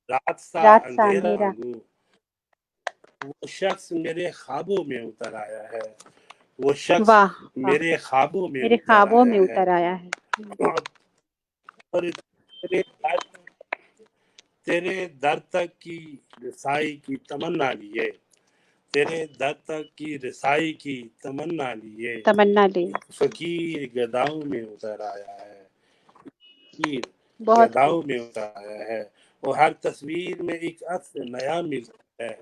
B: رات سا
A: رات سا
B: اندھیرا
A: اندھیرا.
B: مانگوں. وہ شخص میرے خوابوں میں اتر آیا ہے. وہ شخص
A: واہ واہ
B: میرے خوابوں میں
A: میرے
B: اتر
A: خوابوں
B: آیا
A: میں
B: ہے.
A: اتر آیا ہے.
B: اور تیرے در تک کی رسائی کی تمنا لیے. تیرے در تک کی رسائی کی تمنا لیے.
A: تمنا لے.
B: ایک فقیر گداؤں میں اتر آیا ہے. فقیر
A: بہت خوب.
B: گداؤں میں اتر آیا ہے. اور ہر تصویر میں ایک عکس نیا ملتا ہے.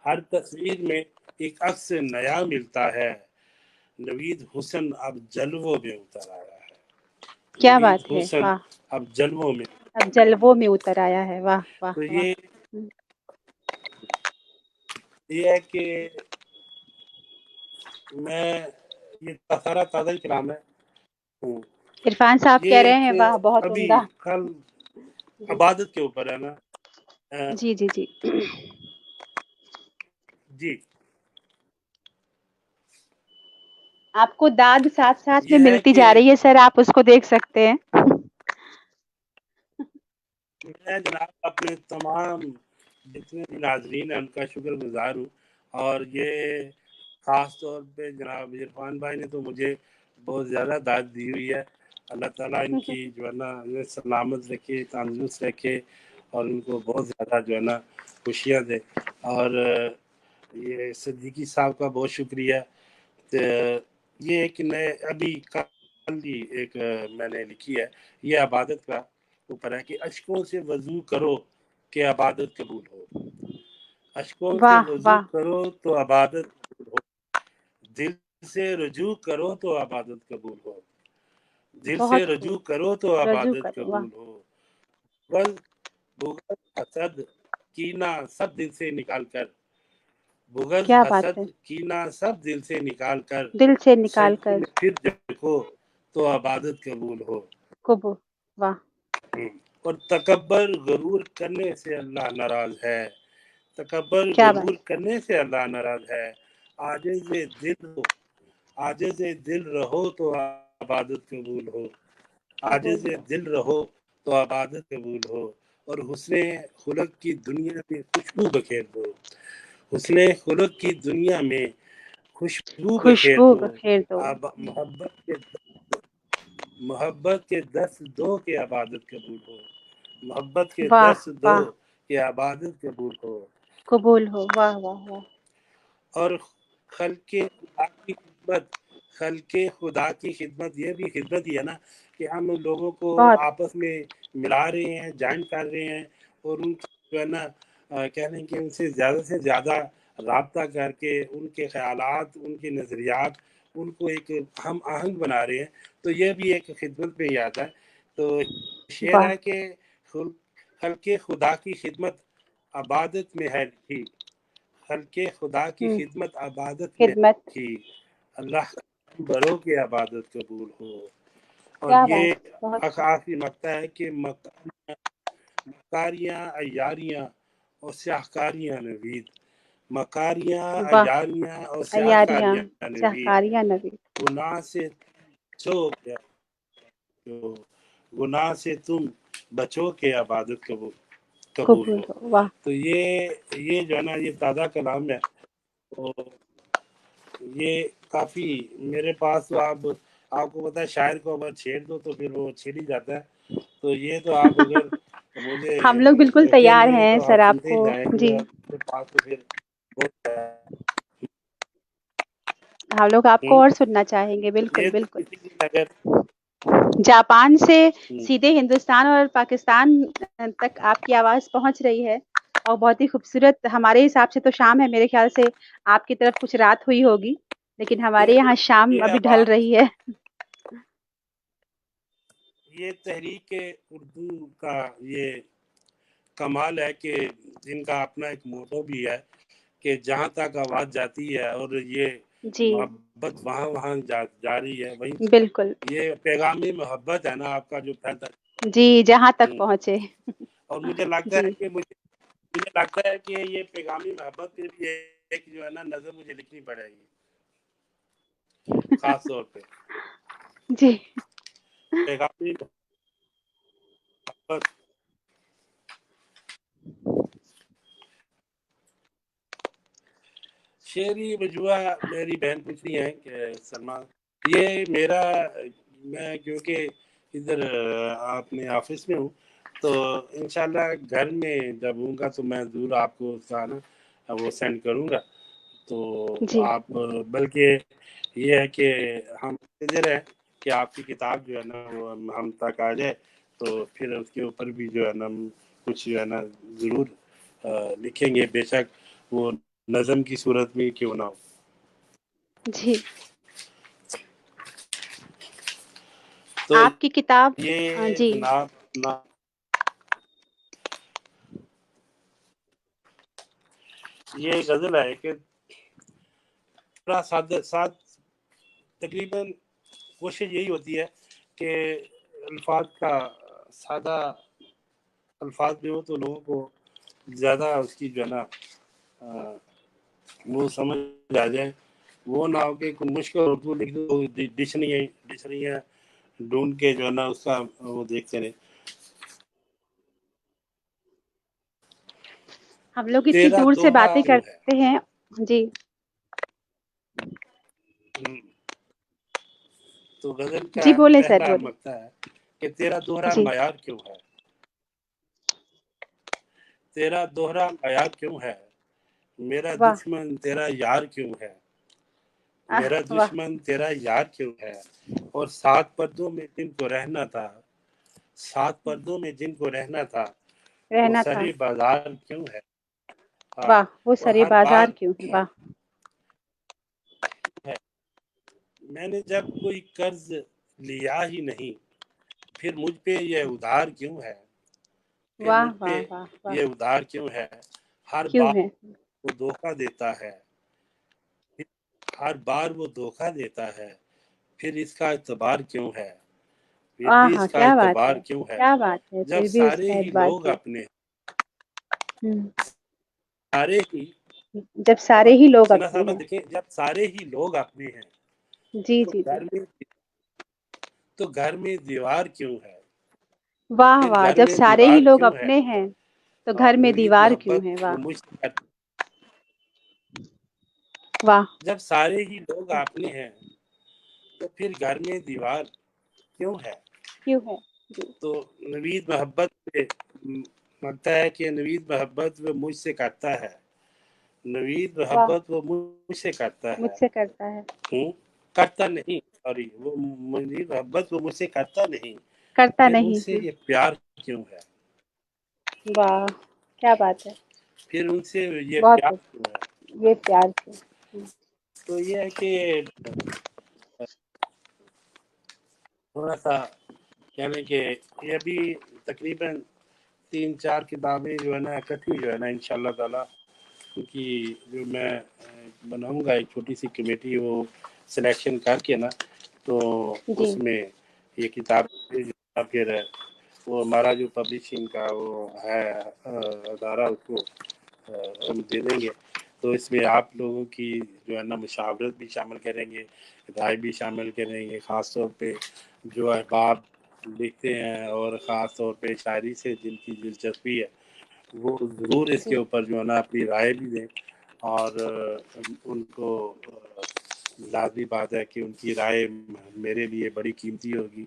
B: ہر تصویر میں ایک عکس نیا ملتا ہے. نوید حسن اب جلووں میں اتر آیا ہے.
A: کیا
B: نوید
A: بات ہے.
B: حسن
A: واہ
B: اب جلووں میں.
A: اب جلووں میں اتر آیا ہے. واہ واہ
B: تو
A: واہ.
B: یہ ہے کہ میں یہ سارا تازہ کلام ہے.
A: عرفان صاحب
B: یہ
A: کہہ رہے
B: ایک
A: ہیں واہ بہت
B: ابھی
A: عمدہ.
B: کل
A: جی
B: عبادت کے اوپر ہے نا.
A: جی جی جی.
B: جی
A: آپ کو داد ساتھ ساتھ میں
B: یہ ہے
A: ملتی
B: کہ
A: جا رہی ہے سر. آپ اس کو دیکھ سکتے ہیں.
B: میں جناب اپنے تمام جتنے بھی ناظرین ہیں ان کا شکر گزار ہوں. اور یہ خاص طور پہ جناب عرفان بھائی نے تو مجھے بہت زیادہ داد دی ہوئی ہے. اللہ تعالیٰ ان کی جو ہے نا سلامت رکھے, تندرست رکھے اور ان کو بہت زیادہ جو ہے نا خوشیاں دے. اور یہ صدیقی صاحب کا بہت شکریہ. یہ ایک نئے ابھی کل ہی ایک میں نے لکھی ہے. یہ عبادت کا اوپر ہے کہ اشکوں سے وضو کرو کہ عبادت قبول ہو. اشکوں سے
A: واہ
B: وضو
A: واہ.
B: کرو تو عبادت قبول ہو. دل سے رجوع کرو تو عبادت قبول ہو. دل سے
A: بہت خوب.
B: رجوع کرو تو
A: رجوع
B: عبادت
A: کرو. واہ
B: قبول ہو. بغض حسد کینہ سب دل سے نکال کر. بغض
A: کیا بات
B: حسد
A: ہے.
B: کینہ سب دل سے نکال کر
A: دل سے نکال
B: سجدے
A: کر
B: میں پھر دیکھو تو عبادت قبول ہو.
A: قبول. واہ.
B: اور تکبر غرور کرنے سے اللہ ناراض ہے. تکبر
A: کیا
B: غرور
A: بات.
B: کرنے سے اللہ ناراض ہے. عاجز دل رہو تو عبادت قبول ہو.
A: قبول
B: عاجز
A: ہو.
B: دل رہو تو عبادت قبول ہو. اور حسن خلق کی دنیا میں خوشبو بکھیر دو. حسن خلق کی دنیا میں خوشبو بکھیر
A: خوشبو
B: دو.
A: بخیر دو.
B: اب محبت کے دست دو کہ عبادت قبول ہو. محبت کے
A: واہ
B: دست دو
A: واہ.
B: کہ عبادت قبول ہو.
A: قبول ہو. واہ واہ واہ.
B: اور خلق خدا کی خدمت یہ بھی خدمت ہی ہے نا کہ ہم لوگوں کو
A: بہت.
B: آپس میں ملا رہے ہیں, جوائن کر رہے ہیں. اور ان کی جو ہے نا کہنے کہ ان سے زیادہ رابطہ کر کے ان کے خیالات, ان کے نظریات, ان کو ایک ہم آہنگ بنا رہے ہیں. تو یہ بھی ایک خدمت پہ ہی آتا ہے. تو شعر
A: واہ.
B: ہے کہ خلق خدا کی خدمت عبادت میں ہے لکھی. خلق خدا کی خدمت عبادت میں ہے
A: خدمت.
B: لکھی. اللہ برو کے عبادت قبول ہو. اور
A: کیا
B: یہ
A: بات. بہت خوب.
B: آخری مقطع ہے کہ مکاریاں عیاریاں اور سیاہکاریاں نوید. मकारियाँ
A: वाह,
B: अयारियाँ और
A: अयारियाँ,
B: शाहकारियाँ नबी,
A: शाहकारियाँ नबी,
B: गुनाह से बचो जो गुनाह से तुम बचो के इबादत कबूल कबूल
A: कबूल
B: हो।
A: हो। वाह,
B: तो ये जो है ना, ये ताज़ा कलाम है। तो ये काफ़ी मेरे पास, तो आपको पता है, शायर को अगर छेड़ दो तो फिर वो छिड़ ही जाता है। तो ये तो आप अगर मुझे
A: हम लोग बिल्कुल तैयार
B: रोकेंगे
A: हैं
B: तो
A: सर
B: आप सुनते ही
A: आपको।
B: जाएंगे,
A: जी,
B: और मेरे पास तो फिर बहुत है।
A: हम लोग आपको
B: हम्म,
A: और सुनना चाहेंगे, बिल्कुल,
B: ये तो
A: बिल्कुल।
B: किसी की नजर।
A: जापान से
B: हम्म,
A: सीधे हिंदुस्तान और पाकिस्तान तक आपकी आवाज़ पहुँच रही है, और बहुत ही खूबसूरत। हमारे हिसाब से तो शाम है, मेरे ख्याल से आपकी तरफ कुछ रात हुई होगी, लेकिन हमारे
B: ये
A: यहाँ शाम
B: ये
A: अभी ढल
B: आवाज,
A: रही है।
B: ये तहरीक उर्दू का ये कमाल है कि इनका अपना एक मोटो भी है कि जहाँ तक आवाज़ जाती है और ये
A: जी,
B: मोहब्बत वहाँ वहाँ जा रही है, वहीं
A: बिल्कुल।
B: ये पैगामी मोहब्बत है ना आपका जो फैलता
A: जी, जहाँ तक
B: है।
A: पहुँचे।
B: और मुझे लगता है
A: जी,
B: कि मुझे लगता है कि ये पैगामी मोहब्बत के भी एक जो है ना नज़र मुझे लिखनी पड़ेगी, खास तौर पे
A: जी।
B: पैगामी मोहब्बत। शेरी बजुआ मेरी बहन पूछ रही है कि सलमान, ये मेरा, मैं क्योंकि इधर अपने ऑफिस में हूँ, तो इंशाल्लाह घर में जब हूँगा तो मैं ज़रूर आपको उसका ना वो सेंड करूँगा। तो
A: जी,
B: आप, बल्कि ये है कि हम इंतज़ार है कि आपकी किताब जो है ना वो हम तक आ जाए, तो फिर उसके ऊपर भी जो है ना हम कुछ जो है ना ज़रूर लिखेंगे, बेशक वो नज़म की सूरत में क्यों ना हो।
A: जी।
B: तो
A: आपकी किताब
B: ये
A: जी,
B: जनाब ना, ये गज़ल है कि थोड़ा सादा साद, तकरीबन कोशिश यही होती है कि अल्फाज का सादा अल्फाज में हो तो लोगों को ज़्यादा उसकी जो है ना अ, वो समझ आ जाए, वो ना हो कि कोई मुश्किल उर्दू लिख दो, डिक्शनरियाँ ढूंढ के जो है ना उसका वो देखते रहे।
A: हम लोग इतनी
B: तेरा
A: दूर से
B: दोहरा
A: बातें
B: क्यों है।
A: करते हैं। जी,
B: हम्म, तो गजल का
A: जी बोले सर,
B: पहला
A: बोले।
B: मक्ता है कि तेरा दोहरा
A: जी,
B: मयार क्यों है। तेरा दोहरा मयार क्यों है, मेरा
A: वाह,
B: दुश्मन तेरा यार क्यों है। मेरा
A: वाह,
B: दुश्मन तेरा यार क्यों है, और सात पर्दों में जिनको रहना था, सात पर्दों में जिनको रहना था, वो
A: रहना था।
B: सरे बाजार क्यों है। हाँ,
A: वाह, वो
B: और
A: सरे
B: हर
A: बाजार
B: बार
A: क्यों है। वाह,
B: है, मैंने जब कोई कर्ज लिया ही नहीं, फिर मुझ पे ये उधार क्यों है। फिर
A: वाह,
B: मुझ पे
A: वाह, वाह, वाह,
B: ये उधार क्यों है। हर
A: क्यों
B: बार
A: है।
B: वो धोखा देता है, हर बार वो धोखा देता है, फिर इसका एतबार क्यों है। फिर भी
A: हाँ,
B: इसका
A: क्या बात
B: एतबार
A: है,
B: क्यों है।
A: क्या बात है,
B: जब
A: फिर भी
B: सारे
A: इसका
B: ही
A: एतबार
B: लोग
A: क्यों।
B: अपने,
A: हम्म,
B: सारे ही,
A: जब सारे ही लोग
B: सुना
A: अपने
B: साहब
A: हैं।
B: देखें, जब सारे ही लोग अपने हैं,
A: जी,
B: तो
A: जी, जी।
B: घर में दीवार क्यों है।
A: वाह,
B: फिर
A: वाह,
B: घर
A: जब
B: में
A: सारे ही
B: दीवार
A: लोग
B: क्यों है।
A: अपने हैं, तो घर में
B: नवीद
A: दीवार क्यों
B: मोहब्बत
A: है।
B: वो
A: वाह,
B: मुझसे,
A: वाह,
B: जब सारे ही लोग अपने हैं, तो फिर घर में दीवार क्यों है।
A: क्यों है। जी,
B: तो नवीद मोहब्बत पे लगता है कि नवीद मोहब्बत वो मुझसे करता है, नवीद
A: वाह,
B: मोहब्बत वो मुझसे करता है।
A: मुझसे करता है।
B: हूँ, करता नहीं, सॉरी, वो नवीद मोहब्बत वो मुझसे करता नहीं,
A: करता
B: फिर
A: नहीं।
B: उनसे
A: जी,
B: ये प्यार क्यों है।
A: वाह, क्या बात है।
B: फिर उनसे ये
A: बहुत
B: प्यार
A: खूब।
B: क्यों है।
A: ये प्यार क्यों।
B: तो ये है कि थोड़ा सा कहने के, ये भी तकरीबन 3-4 किताबें जो है ना इकट्ठी जो है ना इंशाल्लाह ताला, क्योंकि जो मैं बनाऊंगा एक छोटी सी कमेटी, वो सिलेक्शन करके ना, तो
A: जी,
B: उसमें ये किताब फिर वो हमारा जो पब्लिशिंग का वो है अदारा, उसको हम दे देंगे। تو اس میں آپ لوگوں کی جو ہے نا مشاورت بھی شامل کریں گے، رائے بھی شامل کریں گے، خاص طور پہ جو احباب لکھتے ہیں اور خاص طور پہ شاعری سے جن کی دلچسپی ہے وہ ضرور اس کے
A: جی
B: اوپر جو ہے نا اپنی رائے بھی دیں، اور ان کو لازمی بات ہے کہ ان کی رائے میرے لیے بڑی قیمتی ہوگی۔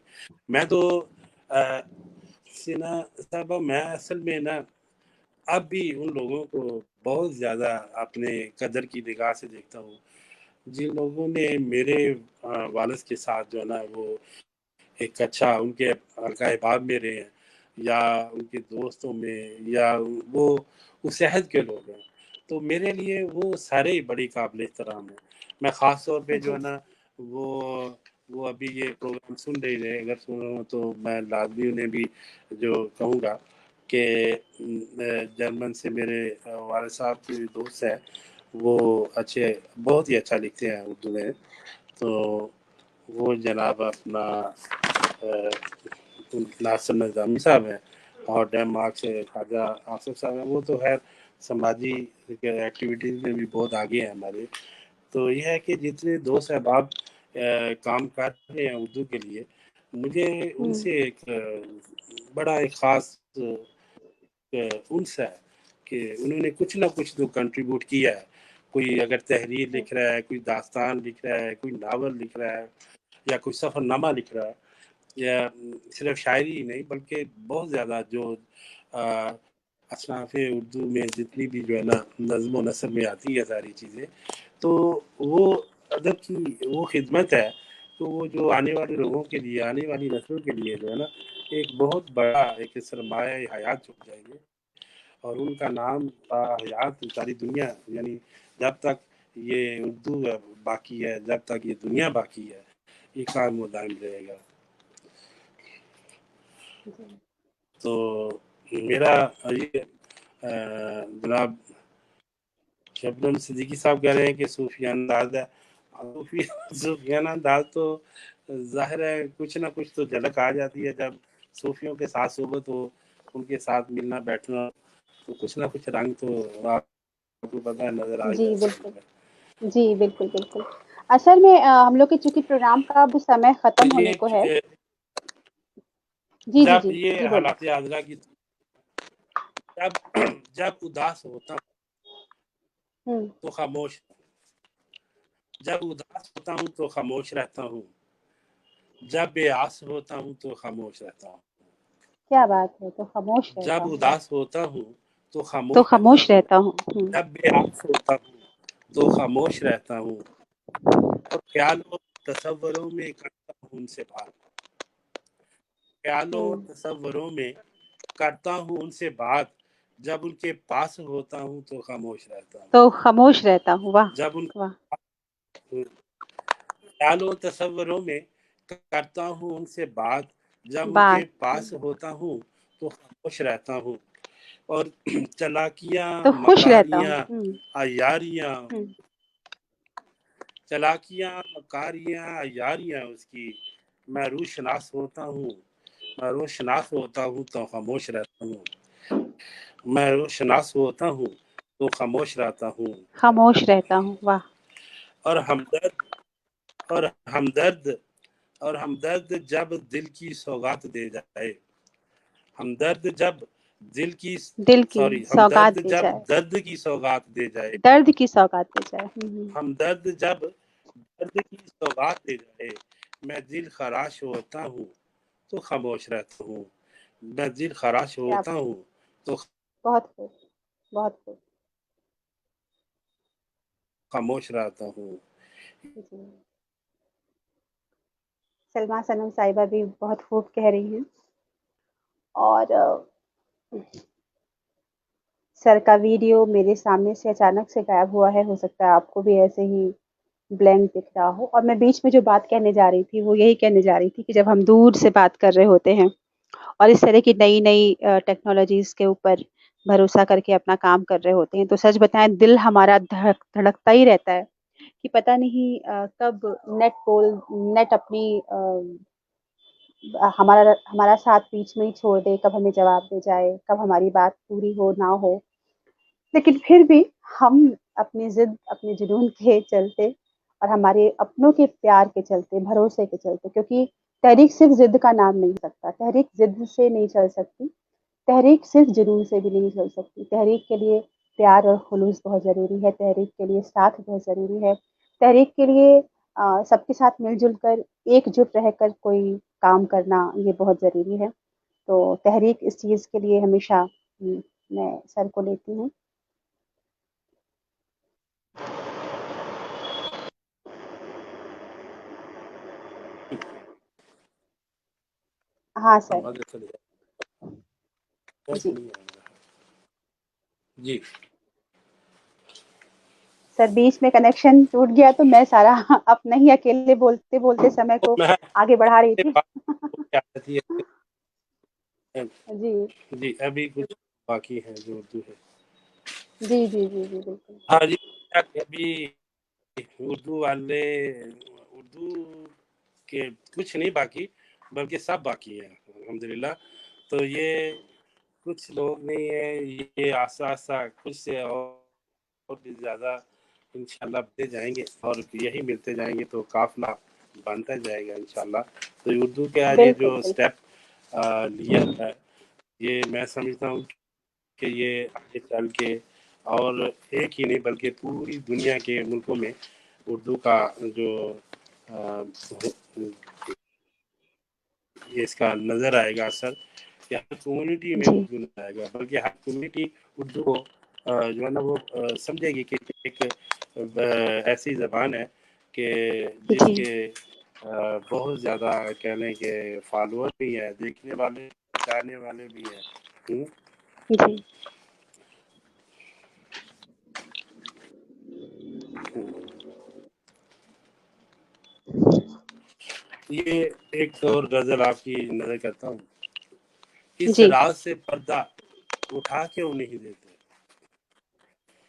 B: میں تو سنا صاحبہ، میں اصل میں نا اب بھی ان لوگوں کو بہت زیادہ اپنے قدر کی نگاہ سے دیکھتا ہوں جن لوگوں نے میرے والد کے ساتھ جو ہے نا وہ ایک اچھا ان کے حلقہ احباب میں رہے ہیں، یا ان کے دوستوں میں، یا وہ اس عہد کے لوگ ہیں، تو میرے لیے وہ سارے ہی بڑی قابل احترام ہیں۔ میں خاص طور پہ جو
A: جی
B: ہے نا وہ وہ ابھی یہ پروگرام سن رہی رہے، اگر سن رہا ہوں تو میں لازمی انہیں بھی جو کہوں گا کہ جرمن سے میرے والد صاحب کے دوست ہیں، وہ اچھے بہت ہی اچھا لکھتے ہیں اردو میں، تو وہ جناب اپنا ناصر نظامی صاحب ہیں، اور ڈینمارک سے خواجہ آصف صاحب ہیں، وہ تو خیر سماجی ایکٹیویٹیز میں بھی بہت آگے ہیں ہمارے۔ تو یہ ہے کہ جتنے دوست احباب کام کر رہے ہیں اردو کے لیے، مجھے ان سے ایک بڑا ایک خاص انس ہے کہ انہوں نے کچھ نہ کچھ تو کنٹریبیوٹ کیا ہے۔ کوئی اگر تحریر لکھ رہا ہے، کوئی داستان لکھ رہا ہے، کوئی ناول لکھ رہا ہے، یا کوئی سفر نامہ لکھ رہا ہے، یا صرف شاعری ہی نہیں بلکہ بہت زیادہ جو اصناف اردو میں جتنی بھی جو ہے نا نظم و نثر میں آتی ہے ساری چیزیں، تو وہ ادب کی وہ خدمت ہے، تو وہ جو آنے والے لوگوں کے لیے، آنے والی نسلوں کے لیے جو ہے نا ایک بہت بڑا ایک سرمایہ حیات چھپ جائیں گے، اور ان کا نام حیات ساری دنیا، یعنی جب تک یہ اردو باقی ہے، جب تک یہ دنیا باقی ہے، یہ کام و دائم رہے گا۔ تو میرا یہ جناب شبنم صدیقی صاحب کہہ رہے ہیں کہ صوفیانہ انداز ہے، صوفیانہ انداز تو ظاہر ہے کچھ نہ کچھ تو جھلک آ جاتی ہے جب صوفیوں کے ساتھ صحبت ہو، ان کے ساتھ ملنا بیٹھنا، تو کچھ نہ کچھ رنگ تو آپ کو پتہ ہے نظر آ
A: جی
B: جاتا
A: بالکل،
B: ہے۔
A: جی بالکل بالکل۔ اصل میں ہم لوگ کے چونکہ پروگرام کا اب سمے
B: تو
A: ختم ہونے
B: یہ
A: کو ہے۔ جی جی
B: جب
A: جی
B: یہ
A: جی بولیں۔
B: حالات حاضرہ کی جب جب اداس ہوتا
A: ہوں
B: تو خاموش، جب اداس ہوتا ہوں تو خاموش رہتا ہوں، جب بے آس ہوتا ہوں تو خاموش رہتا ہوں،
A: کیا بات ہے، تو خاموش رہتا
B: جب
A: ہوں، واہ!
B: اداس ہوتا ہوں تو
A: تو
B: خاموش رہتا
A: خاموش
B: ہوں،
A: رہتا ہوں۔
B: جب بے آس ہوتا ہوں تو خاموش رہتا ہوں، اور خیال و تصوروں میں کرتا ہوں ان سے بات، خیالوں اور
A: ہوں
B: تصوروں میں کرتا ہوں ان سے بات، جب ان کے پاس ہوتا ہوں تو خاموش رہتا ہوں،
A: تو خاموش رہتا ہوں، واہ
B: جب ان
A: واہ!
B: خیالوں و تصوروں میں کرتا ہوں ان سے بات، جب ان کے
A: بات
B: پاس ہوتا ہوں تو خاموش رہتا ہوں، اور چلاکیاں
A: تو خوش رہتا ہوں۔
B: مکاریاں عیاریاں،
A: ہوں
B: چلاکیاں مکاریاں عیاریاں اس کی میں روح شناس ہوتا ہوں، میں روح شناس ہوتا ہوں تو خاموش رہتا ہوں، میں روح شناس ہوتا ہوں تو خاموش رہتا ہوں،
A: خاموش رہتا ہوں، واہ!
B: اور ہمدرد اور ہمدرد اور ہمدرد جب دل کی سوغات دے جائے، ہمدرد جب دل کی
A: دل کی
B: سوری ہمدرد
A: سوغات دے
B: جب
A: جائے،
B: درد کی سوغات دے جائے،
A: درد کی سوغات دے جائے۔
B: ہمدرد جب درد کی سوغات دے جائے، میں دل خراش ہوتا ہوں تو خاموش رہتا ہوں، میں دل خراش
A: کیا
B: ہوتا ہوں تو
A: بہت خوب، بہت خوب۔
B: خاموش رہتا ہوں۔
A: جی، سلمیٰ صنم صاحبہ بھی بہت خوب کہہ رہی ہیں، اور سر کا ویڈیو میرے سامنے سے اچانک سے غائب ہوا ہے، ہو سکتا ہے آپ کو بھی ایسے ہی بلینک دکھ رہا ہو، اور میں بیچ میں جو بات کہنے جا رہی تھی وہ یہی کہنے جا رہی تھی کہ جب ہم دور سے بات کر رہے ہوتے ہیں اور اس طرح کی نئی نئی ٹیکنالوجیز کے اوپر بھروسہ کر کے اپنا کام کر رہے ہوتے ہیں، تو سچ بتائیں دل ہمارا دھڑکتا ہی رہتا ہے کہ پتہ نہیں کب نیٹ اپنی ہمارا ساتھ بیچ میں ہی چھوڑ دے، کب ہمیں جواب دے جائے، کب ہماری بات پوری ہو نہ ہو، لیکن پھر بھی ہم اپنی ضد اپنے جنون کے چلتے اور ہمارے اپنوں کے پیار کے چلتے بھروسے کے چلتے، کیونکہ تحریک صرف ضد کا نام نہیں ہو سکتا، تحریک ضد سے نہیں چل سکتی، تحریک صرف جنون سے بھی نہیں چل سکتی، تحریک کے لیے پیار اور خلوص بہت ضروری ہے، تحریک کے لیے ساتھ بہت ضروری ہے، تحریک کے لیے سب کے ساتھ مل جل کر ایک جٹ رہ کر کوئی کام کرنا یہ بہت ضروری ہے۔ تو تحریک اس چیز کے لیے ہمیشہ میں سر کو لیتی ہوں۔ ہاں سر۔ جی
B: جی
A: سر، بیچ میں کنیکشن ٹوٹ گیا تو میں سارا اپنا ہی اکیلے بولتے بولتے سمے کو
B: میں
A: آگے بڑھا رہی تھی۔
B: بات کیا رہتی ہے؟
A: جی
B: جی ابھی کچھ باقی ہے جو اردو ہے۔
A: جی جی جی جی بالکل۔
B: ہاں جی، ابھی اردو والے اردو کے کچھ نہیں باقی بلکہ سب باقی ہے الحمدللہ۔ تو یہ کچھ لوگ نہیں ہیں، یہ آسا آسا کچھ سے اور بھی زیادہ انشاءاللہ بڑھتے جائیں گے اور یہی ملتے جائیں گے تو قافلہ بنتا جائے گا انشاءاللہ۔ تو اردو کے آج یہ جو
A: بالکل بالکل
B: اسٹیپ لیا ہے، یہ میں سمجھتا ہوں کہ یہ آگے چل کے اور ایک ہی نہیں بلکہ پوری دنیا کے ملکوں میں اردو کا جو یہ اس کا نظر آئے گا اثر، کہ ہر کمیونٹی میں
A: جی
B: اردو نظر آئے گا، بلکہ ہر کمیونٹی اردو کو جو ہے نا وہ سمجھے گی کہ ایک ایسی زبان ہے کہ جس
A: جی
B: کے بہت زیادہ کہنے کے فالوور بھی ہیں، دیکھنے والے جانے والے بھی ہیں۔
A: جی
B: یہ ایک اور غزل آپ کی نظر کرتا ہوں۔ اس
A: جی
B: راز سے پردہ اٹھا کیوں نہیں دیتے،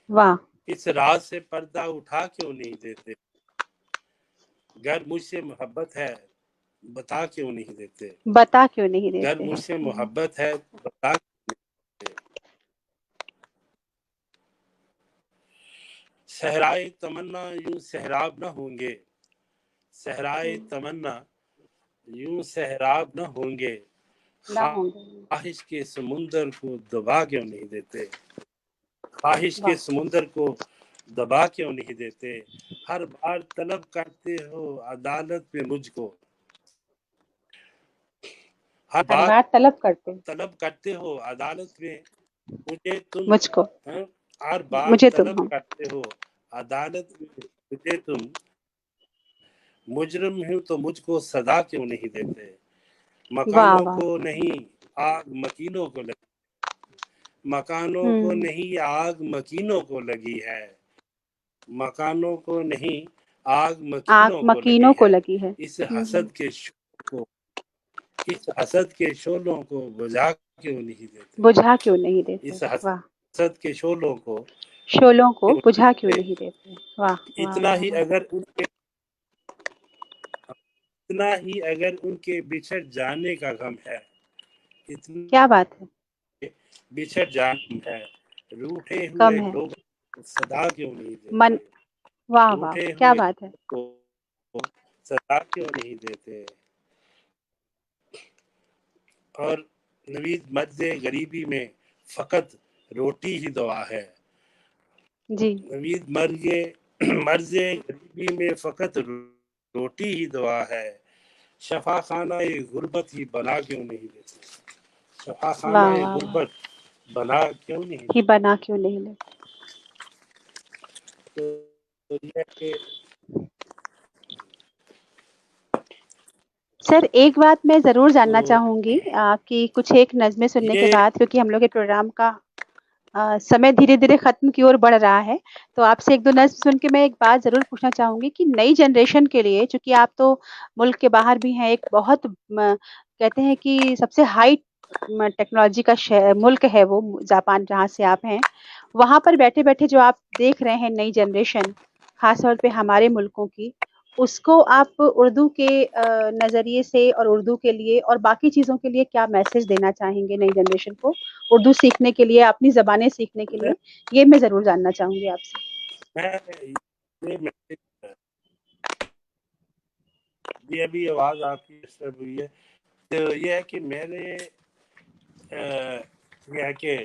A: واہ
B: اس راز سے پردہ اٹھا کیوں نہیں دیتے، گر مجھ سے محبت ہے بتا کیوں نہیں دیتے،
A: بتا کیوں نہیں
B: گر
A: دیتے۔
B: مجھ سے محبت ہے بتا کیوں نہیں دیتے، صحرائے تمنا یوں سہراب نہ ہوں گے، صحرائے تمنا یوں سہراب نہ ہوں گے،
A: نہ ہوں گے۔
B: خواہش کے سمندر کو دبا کیوں نہیں دیتے، خواہش کے
A: واہ
B: سمندر کو دبا کیوں نہیں دیتے، ہر بار طلب کرتے ہو عدالت میں مجھ کو، ہر
A: ہر
B: بار
A: بار طلب کرتے
B: طلب کرتے ہو عدالت میں مجھے تم،
A: مجھ کو،
B: ہر بار
A: مجھے تم
B: طلب
A: ہو۔
B: کرتے ہو عدالت میں مجھے تم، مجرم ہوں تو مجھ کو سزا کیوں نہیں دیتے،
A: واہ
B: مکانوں
A: واہ۔
B: کو نہیں آگ مکینوں کو لگی، مکانوں کو
A: ہوں
B: نہیں آگ مکینوں کو لگی ہے، مکانوں کو نہیں آگ
A: آنکھ
B: مکینوں کو لگی
A: مکینوں کو
B: ہے،
A: لگی ہے۔
B: اس حسد کے شعلوں کو، اس حسد کے شعلوں کو بجھا کیوں نہیں دیتے،
A: بجھا کیوں نہیں دیتے۔
B: اس
A: واہ،
B: حسد کے شعلوں کو
A: شعلوں کو
B: کیوں نہیں
A: بجھا کیوں
B: دیتے،
A: نہیں دیتے۔ واہ واہ
B: اتنا
A: واہ
B: ہی
A: واہ۔
B: اگر ان کے اتنا ہی اگر ان کے بچھڑ جانے کا غم ہے، اتنا
A: کیا بات ہے،
B: بچھڑ جانا ہے، روٹھے ہوئے
A: کم ہے
B: لوگ صدا کیوں نہیں
A: من۔
B: دیتے،
A: واہ واہ
B: روٹھے
A: کیا
B: ہوئے
A: بات ہے۔
B: کو صدا کیوں نہیں دیتے، اور نوید مرض غریبی میں فقط روٹی ہی دوا ہے،
A: جی
B: نوید مرض غریبی میں فقط روٹی ہی دوا ہے، شفا خانہ غربت ہی بنا کیوں نہیں دیتے، شفا خانہ
A: واہ واہ واہ،
B: غربت بنا کیوں نہیں
A: ہی
B: دیتے،
A: بنا کیوں نہیں لے۔
B: تو یہ ہے کہ
A: سر ایک بات میں ضرور
B: تو
A: جاننا چاہوں گی آپ کی کچھ ایک نظمیں سننے کے
B: یہ
A: بعد، کیونکہ ہم لوگ کے پروگرام کا سمے دھیرے دھیرے ختم کی اور بڑھ رہا ہے، تو آپ سے ایک دو نظم سن کے میں ایک بات ضرور پوچھنا چاہوں گی کہ نئی جنریشن کے لیے، چونکہ آپ تو ملک کے باہر بھی ہیں، ایک بہت کہتے ہیں کہ سب سے ہائی ٹیکنالوجی کا ملک ہے وہ جاپان جہاں سے آپ ہیں، وہاں پر بیٹھے بیٹھے جو آپ دیکھ رہے ہیں نئی جنریشن خاص طور پہ ہمارے ملکوں کی، اس کو آپ اردو کے نظریے سے اور اردو کے لیے اور باقی چیزوں کے لیے کیا میسج دینا چاہیں گے نئی جنریشن کو اردو سیکھنے کے لیے، اپنی زبانیں سیکھنے کے لیے، یہ میں ضرور جاننا چاہوں گی آپ سے۔
B: میں یہ میسج یہ ابھی آواز آپ کی ڈسٹرب ہوئی ہے، تو یہ ہے کہ میرے یہ ہے کہ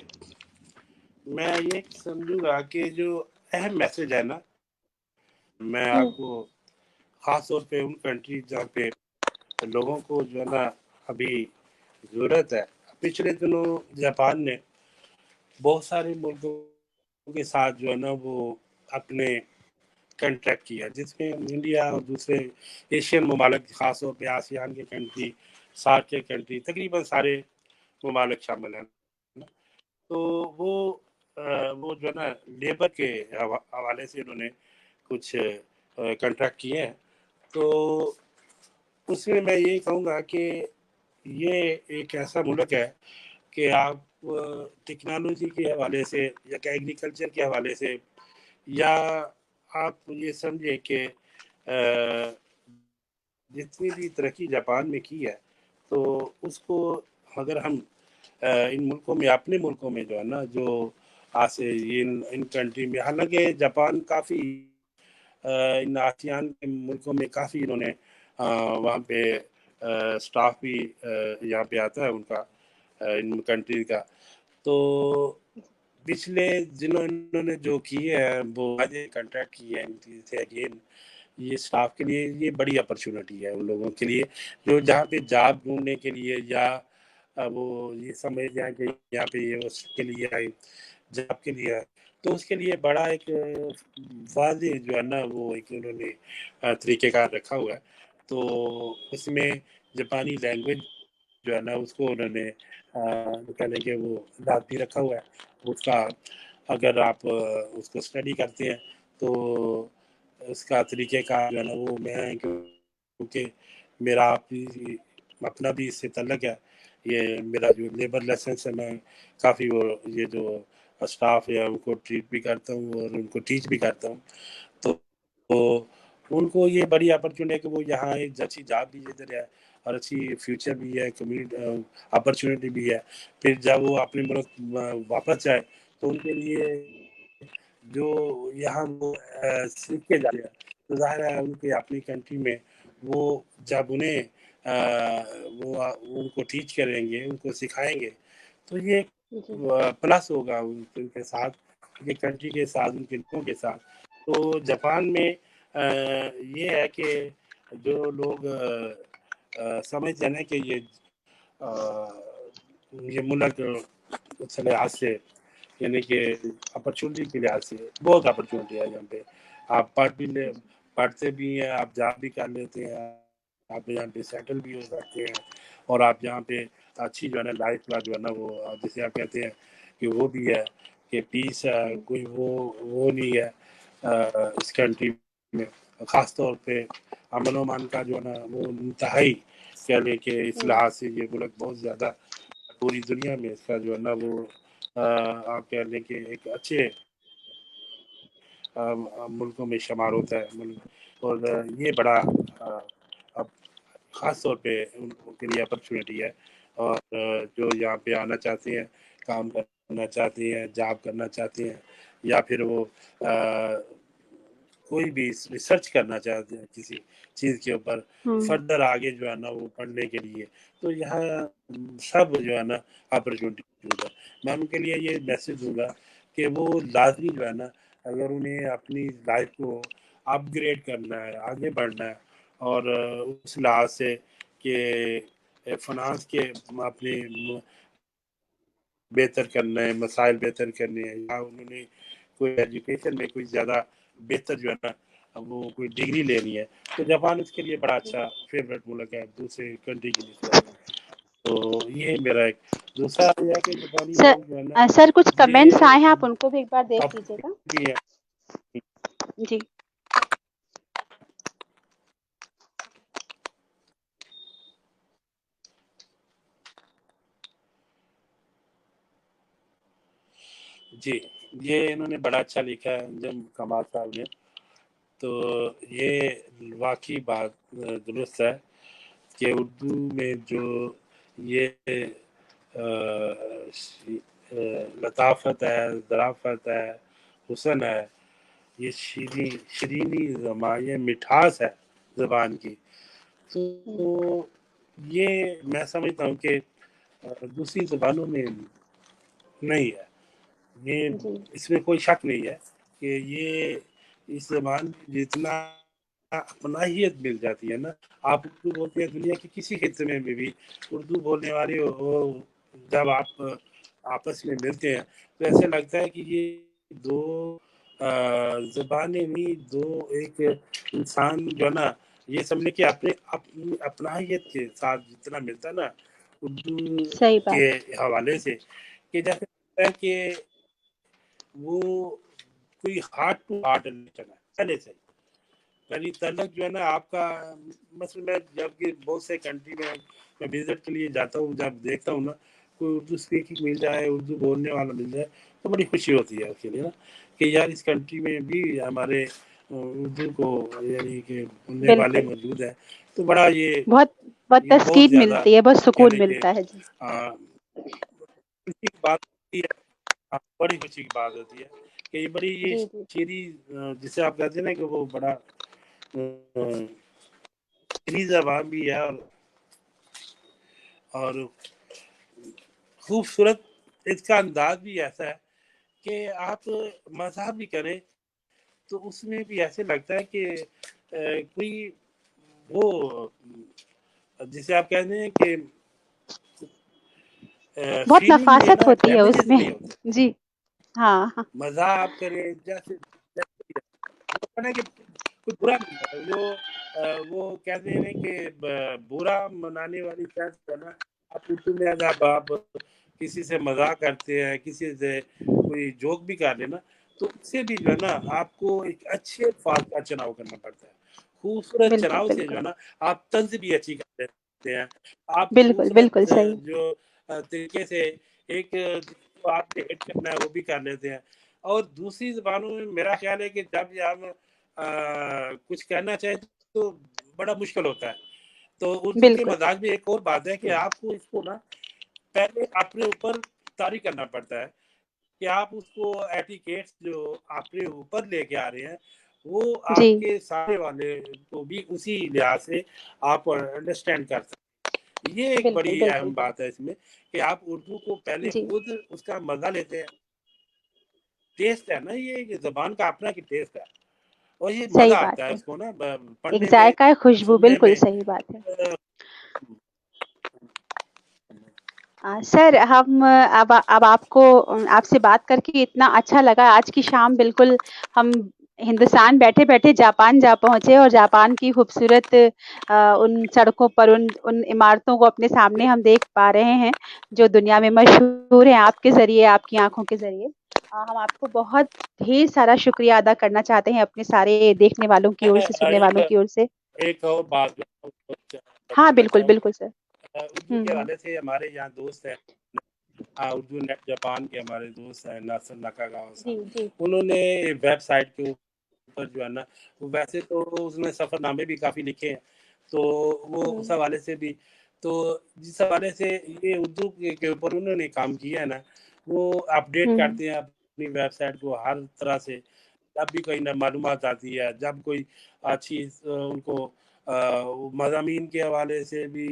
B: میں یہ سمجھوں گا کہ جو اہم میسج ہے نا، میں آپ کو خاص طور پہ ان کنٹری جہاں پہ لوگوں کو جو ہے نا ابھی ضرورت ہے. پچھلے دنوں جاپان نے بہت سارے ملکوں کے ساتھ جو ہے نا وہ اپنے کنٹریکٹ کیا، جس میں انڈیا اور دوسرے ایشین ممالک، خاص طور پہ آسیان کے کنٹری، سارک کے کنٹری، تقریباً سارے ممالک شامل ہیں. تو وہ جو ہے نا لیبر کے حوالے سے انہوں نے کچھ کنٹریکٹ کیے ہیں. تو اس میں میں یہ کہوں گا کہ یہ ایک ایسا ملک ہے کہ آپ ٹیکنالوجی کے حوالے سے یا کہ ایگریکلچر کے حوالے سے، یا آپ یہ سمجھے کہ جتنی بھی ترقی جاپان میں کی ہے، تو اس کو اگر ہم ان ملکوں میں، اپنے ملکوں میں جو ہے نا، جو آسے ان کنٹری میں، حالانکہ جاپان کافی ان آسیان کے ملکوں میں کافی انہوں نے وہاں پہ سٹاف بھی یہاں پہ آتا ہے ان کا، ان کنٹری کا. تو پچھلے دنوں انہوں نے جو کیے ہیں وہ کنٹریکٹ کیے ہیں، یہ سٹاف کے لیے یہ بڑی اپرچونٹی ہے ان لوگوں کے لیے جو جہاں پہ جاب ڈھونڈنے کے لیے، یا وہ یہ سمجھ جائیں کہ یہاں پہ یہ اس کے لیے آئے، جاب کے لیے آئے، تو اس کے لیے بڑا ایک واضح جو ہے نا وہ ایک انہوں نے طریقہ کار رکھا ہوا ہے. تو اس میں جاپانی لینگویج جو ہے نا اس کو انہوں نے کہنے کہ وہ لاتی رکھا ہوا ہے. اس کا اگر آپ اس کو اسٹڈی کرتے ہیں تو اس کا طریقہ کار جو ہے نا وہ میں، کیونکہ میرا اپنا بھی اس سے تعلق ہے، یہ میرا جو لیبر لیسنس ہے، میں کافی وہ یہ جو اسٹاف ہے ان کو ٹریٹ بھی کرتا ہوں اور ان کو ٹیچ بھی کرتا ہوں. تو ان کو یہ بڑی اپرچونیٹی ہے کہ وہ یہاں ایک اچھی جاب بھی ادھر ہے اور اچھی فیوچر بھی ہے، اپرچونیٹی بھی ہے. پھر جب وہ اپنے ملک واپس جائے تو ان کے لیے جو یہاں وہ سیکھ کے جا رہے ہیں، تو ظاہر ہے ان کے اپنی کنٹری میں وہ جب انہیں وہ ان کو ٹیچ کریں گے، ان کو سکھائیں گے، تو یہ پلس ہوگا ان کے ساتھ، ان کے کنٹری کے ساتھ، ان کے لوگوں کے ساتھ. تو جاپان میں یہ ہے کہ جو لوگ سمجھتے ہیں کہ یہ ملک اس لحاظ سے، یعنی کہ اپرچونٹی کے لحاظ سے بہت اپرچونٹی ہے یہاں پہ. آپ پڑھتے بھی ہیں، آپ جاب بھی کر لیتے ہیں، آپ یہاں پہ سیٹل بھی ہو سکتے ہیں، اور آپ یہاں پہ اچھی جو ہے نا لائف کا جو ہے نا وہ جسے آپ کہتے ہیں کہ وہ بھی ہے کہ پیس ہے، کوئی وہ نہیں ہے اس کنٹری میں. خاص طور پہ امن و امان کا جو ہے نا وہ انتہائی، یعنی کہ اس لحاظ سے یہ ملک بہت زیادہ پوری دنیا میں اس کا جو ہے نا وہ آپ کہہ لیں کہ ایک اچھے ملکوں میں شمار ہوتا ہے. اور یہ بڑا اب خاص طور پہ ان کے لیے اپرچونیٹی ہے. اور جو یہاں پہ آنا چاہتے ہیں، کام کرنا چاہتے ہیں، جاب کرنا چاہتے ہیں، یا پھر وہ کوئی بھی ریسرچ کرنا چاہتے ہیں کسی چیز کے اوپر فردر آگے جو ہے نا وہ پڑھنے کے لیے، تو یہاں سب جو ہے نا اپرچونٹی ہے. میں ان کے لیے یہ میسج دوں گا کہ وہ لازمی جو ہے نا، اگر انہیں اپنی لائف کو اپ گریڈ کرنا ہے، آگے بڑھنا ہے، اور اس لحاظ سے کہ فنانس کے اپنے بہتر کرنا ہے، مسائل بہتر کرنے ہیں، یا انہوں نے کوئی ایجوکیشن میں کوئی زیادہ بہتر جو ہے نا وہ کوئی ڈگری لینی ہے، تو جاپان اس کے لیے بڑا اچھا فیوریٹ ملک ہے دوسرے کنٹری کی نسبت. تو یہ میرا ایک دوسرا یہ ہے کہ جاپانی لوگ جو ہے نا
A: سر کچھ کمنٹس
B: یہ
A: آئے ہیں، آپ ان کو بھی ایک بار دیکھ لیجیے گا.
B: بھی ہے.
A: جی
B: جی، یہ انہوں نے بڑا اچھا لکھا ہے جب کمال صاحب نے. تو یہ واقعی بات درست ہے کہ اردو میں جو یہ لطافت ہے، ظرافت ہے، حسن ہے، یہ شیرینی زبان، یہ مٹھاس ہے زبان کی، تو یہ میں سمجھتا ہوں کہ دوسری زبانوں میں نہیں ہے. یہ
A: جی
B: اس میں کوئی شک نہیں ہے کہ یہ اس زبان میں جتنا اپناہیت مل جاتی ہے نا. آپ اردو بولتے ہیں دنیا کے کسی خطے میں بھی اردو بولنے والے جب آپ آپس میں ملتے ہیں تو ایسے لگتا ہے کہ یہ دو زبانیں نہیں، دو ایک انسان جو ہے نا، یہ سمجھے کہ اپنی اپناہیت کے ساتھ جتنا ملتا ہے نا اردو
A: صحیح
B: کے
A: بات.
B: حوالے سے، کہ جیسے لگتا ہے کہ وہ کوئی ہارٹ ٹو ہارٹ ریلیشن ہے پہلے سے. یعنی تعلق جو ہے نا آپ کا، مثلا میں جب کہ بہت سے کنٹری میں وزٹ کے لیے جاتا ہوں، جب دیکھتا ہوں نا کوئی اردو اسپیکنگ مل جائے، اردو بولنے والا مل جائے، تو بڑی خوشی ہوتی ہے اس کے لیے نا، کہ یار اس کنٹری میں بھی ہمارے اردو کو یعنی کہ بولنے والے
A: بالکل،
B: موجود ہیں. تو بڑا
A: بہت بہت
B: یہ بہت
A: تسکین
B: زیادہ
A: ملتی ہے، بہت سکون
B: کہنے کہ
A: ملتا ہے. جی
B: خوشی کی بات ہوتی ہے. بڑی خوشی کی بات ہوتی ہے کہ یہ بڑی یہ
A: جی جی
B: شیریں جسے آپ کہتے ہیں نا کہ وہ بڑا شیریں زبان بھی ہے، اور خوبصورت اس کا انداز بھی ایسا ہے کہ آپ مذاق بھی کریں تو اس میں بھی ایسے لگتا ہے کہ کوئی وہ جسے آپ کہتے ہیں کہ
A: بہت
B: فیلنگ میں
A: نفاست
B: نا
A: ہوتی ہے اس
B: ڈیمیجز
A: میں.
B: نہیں ہوتے.
A: جی ہاں ہاں
B: مزہ آپ کریں جیسے کہ کچھ برا نہیں ہے. وہ کہتے ہیں کہ برا منانے والی چیز ہے نا، آپ اردو میں اگر آپ کسی سے مذاق کرتے ہیں، کسی سے کوئی جوک بھی کر لینا، تو اس سے بھی جو ہے نا آپ کو ایک اچھے الفاظ کا چناؤ کرنا پڑتا ہے. خوبصورت
A: بالکل
B: چناؤ سے جو
A: بالکل
B: ہے نا آپ طنز بھی اچھی کر لیتے ہیں. آپ
A: بالکل بالکل
B: خوبصورت
A: صحیح.
B: جو طریقے سے ایک آپ نے ہٹ کرنا ہے وہ بھی کر لیتے ہیں. اور دوسری زبانوں میں میرا خیال ہے کہ جب ہم کچھ کہنا چاہیں تو بڑا مشکل ہوتا ہے. تو اردو کے
A: بالکل
B: مزاج میں ایک اور بات ہے کہ آپ کو اس کو نا پہلے اپنے اوپر طاری کرنا پڑتا ہے کہ آپ اس کو ایٹیکیٹس جو اپنے اوپر لے کے آ رہے ہیں وہ
A: جی
B: آپ کے سامنے والے کو بھی اسی لحاظ سے آپ انڈرسٹینڈ کر سکتے. یہ ایک
A: بالکل
B: بڑی
A: بالکل
B: اہم بات ہے اس میں کہ آپ اردو کو پہلے
A: جی
B: خود اس کا مزہ لیتے ہیں. ٹیسٹ ہے نا، یہ زبان کا اپنا کی ٹیسٹ ہے، اور یہ مزہ
A: صحیح
B: آتا
A: بات
B: ہے
A: ہے.
B: اس کو نا
A: ایک
B: پڑھنے میں،
A: ذائقہ ہے، خوشبو.
B: سننے
A: بالکل
B: میں.
A: صحیح بات ہے. سر ہم اب آپ کو آپ سے بات کر کے اتنا اچھا لگا. آج کی شام بالکل ہم ہندوستان بیٹھے بیٹھے جاپان جا پہنچے، اور جاپان کی خوبصورت ان سڑکوں پر ان عمارتوں کو اپنے سامنے ہم دیکھ پا رہے ہیں جو دنیا میں مشہور ہیں آپ کے ذریعے، آپ کی آنکھوں کے ذریعے. ہم آپ کو بہت ڈھیر سارا شکریہ ادا کرنا چاہتے ہیں اپنے سارے دیکھنے والوں کی اور سے، سننے والوں کی اور سے.
B: ایک اور بات
A: ہاں
B: بتانا
A: بالکل
B: چاہوں
A: بالکل سر.
B: اردو کے
A: ہوں
B: حوالے سے ہمارے یہاں دوست ہیں، اردو نیٹ جاپان کے ہمارے دوست ہیں ناصر ناکاگاوا
A: جی
B: صاحب.
A: جی
B: انہوں نے ویب سائٹ کے اوپر جو ہے نا، ویسے تو اس نے سفر نامے بھی کافی لکھے ہیں، تو وہ اس
A: ہوں
B: حوالے سے بھی، تو جس حوالے سے یہ اردو کے اوپر انہوں نے کام کیا ہے نا، وہ اپڈیٹ
A: ہوں
B: کرتے ہیں اپنی ویب سائٹ کو ہر طرح سے. جب بھی کوئی معلومات آتی ہے، جب کوئی اچھی ان کو مضامین کے حوالے سے بھی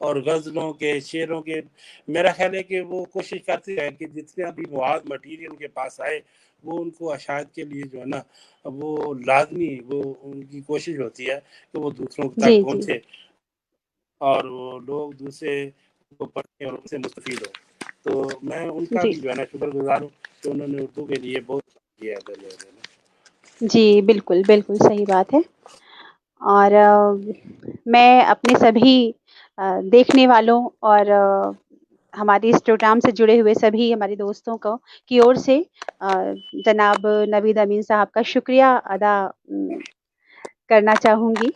B: اور غزلوں کے، شعروں کے، میرا خیال ہے کہ وہ کوشش کرتے ہیں کہ جتنا بھی مواد مٹیریل ان کے پاس آئے وہ ان کو اشاعت کے لیے جو ہے نا وہ لازمی، وہ ان کی کوشش ہوتی ہے کہ وہ دوسروں
A: جی
B: تک
A: جی
B: پہنچے اور وہ لوگ دوسرے کو پڑھیں اور ان سے مستفید ہو. تو میں ان کا
A: جی
B: بھی جو ہے نا شکر گزار ہوں کہ انہوں نے اردو کے لیے بہت کیا ہے.
A: جی بالکل بالکل صحیح بات ہے. اور میں اپنے سبھی دیکھنے والوں اور ہماری اس پروگرام سے جڑے ہوئے سبھی ہمارے دوستوں کو کی اور سے جناب نوید امین صاحب کا شکریہ ادا کرنا چاہوں گی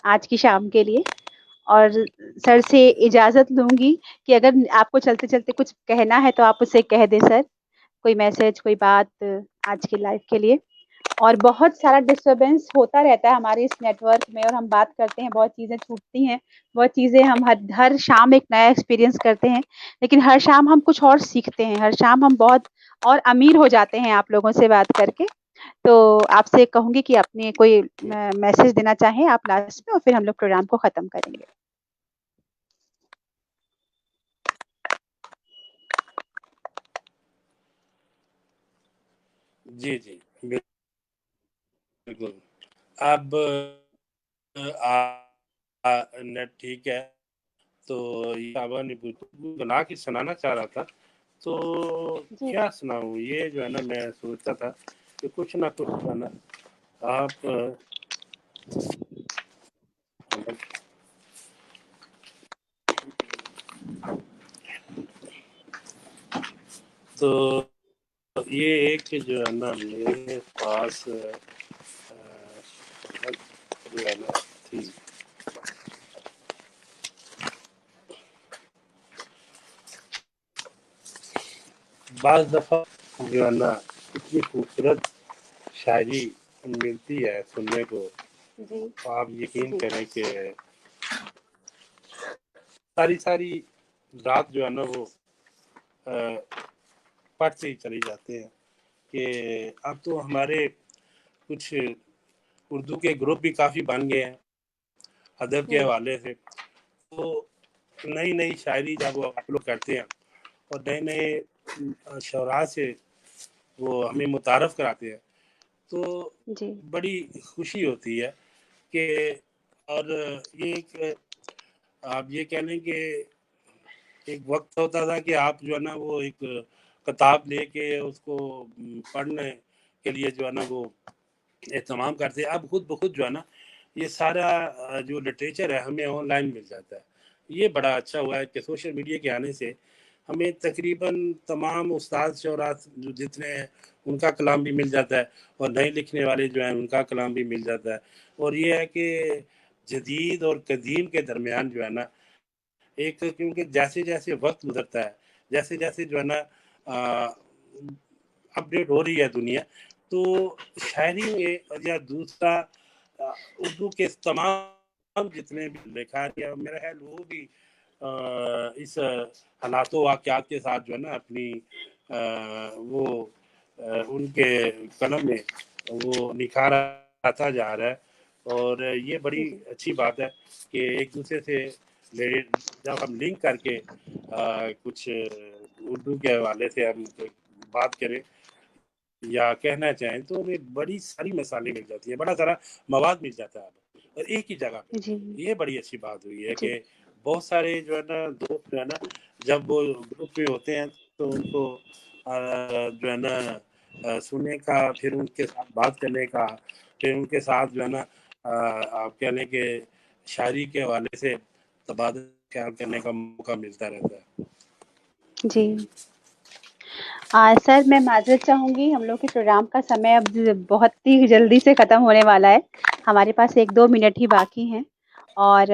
A: آج کی شام کے لیے. اور سر سے اجازت لوں گی کہ اگر آپ کو چلتے چلتے کچھ کہنا ہے تو آپ اسے کہہ دیں سر، کوئی میسج، کوئی بات آج کی لائف کے لیے. اور بہت سارا ڈسٹربینس ہوتا رہتا ہے ہمارے اس نیٹ ورک میں، اور ہم بات کرتے ہیں، بہت چیزیں چھوٹتی ہیں، بہت چیزیں ہم ہر شام ایک نیا ایکسپیرئنس کرتے ہیں، لیکن ہر شام ہم کچھ اور سیکھتے ہیں، ہر شام ہم بہت اور امیر ہو جاتے ہیں آپ لوگوں سے بات کر کے. تو आपसे कहूँगी कि अपने कोई मैसेज देना चाहें आप लास्ट में और फिर हम लोग प्रोग्राम को ख़त्म करेंगे।
B: जी, जी, बिल्कुल। अब नेट ठीक है, तो ये बाबा ने बना के सुनाना चाह रहा था, तो
A: जी।
B: क्या सुनाऊँ? ये जो है ना मैं सोचता था कि कुछ ना कुछ जो है ना आप तो ये एक जो है ना मेरे पास जो है ना थी। बाज़ दफ़ा जो है ना इतनी खूबसूरत शायरी मिलती है सुनने को,
A: जी,
B: तो आप यकीन
A: जी,
B: करें कि सारी रात जो है ना वो पढ़ते ही चले जाते हैं कि अब तो हमारे कुछ उर्दू के ग्रुप भी काफ़ी बन गए हैं अदब के
A: हुँ,
B: हवाले से। तो नई शायरी जब वो अपलोड करते हैं और नए शरा से वो हमें मुतारफ़ कराते हैं, तो
A: जी,
B: बड़ी खुशी होती है कि और ये एक आप ये कह लें कि एक वक़्त होता था कि आप जो है ना वो एक किताब लेके उसको पढ़ने के लिए जो है ना वो एहतमाम करते हैं। अब खुद ब खुद जो है ना ये सारा जो लिटरेचर है हमें ऑनलाइन मिल जाता है। ये बड़ा अच्छा हुआ है कि सोशल मीडिया के आने से हमें तकरीबन तमाम उस्ताद शोरात जो जितने हैं उनका कलाम भी मिल जाता है और नए लिखने वाले जो हैं उनका कलाम भी मिल जाता है। और ये है कि जदीद और कदीम के दरमियान जो है ना एक क्योंकि जैसे-जैसे वक़्त गुज़रता है, जैसे-जैसे जो है ना अपडेट हो रही है दुनिया, तो शायरी में या दूसरा उर्दू के तमाम जितने भी लेखक या मेरा ख़्याल वो भी इस हालातों वाक़यात के साथ जो है ना अपनी वो उनके कलम में वो निखारता जा रहा है और ये बड़ी
A: जी,
B: अच्छी बात है कि एक-दूसरे से ले जब हम लिंक करके कुछ उर्दू के हवाले से हम बात करें या कहना चाहें तो हमें बड़ी सारी मिसालें मिल जाती हैं, बड़ा सारा मवाद मिल जाता है अब और एक ही जगह
A: जी,
B: पे। ये बड़ी अच्छी बात हुई है
A: जी,
B: कि बहुत सारे जो है ना दोस्त जो है ना जब वो ग्रुप में होते हैं तो उनको जो है ना सुनने का फिर उनके साथ बात करने का, फिर उनके साथ जो है ना आप कह लें कि शायरी के हवाले से तबादला ख्याल करने का मौका मिलता रहता है।
A: जी। सर मैं माज़रत चाहूँगी हम लोग के प्रोग्राम का समय अब बहुत ही जल्दी से ख़त्म होने वाला है। हमारे पास 1-2 मिनट ही बाकी हैं और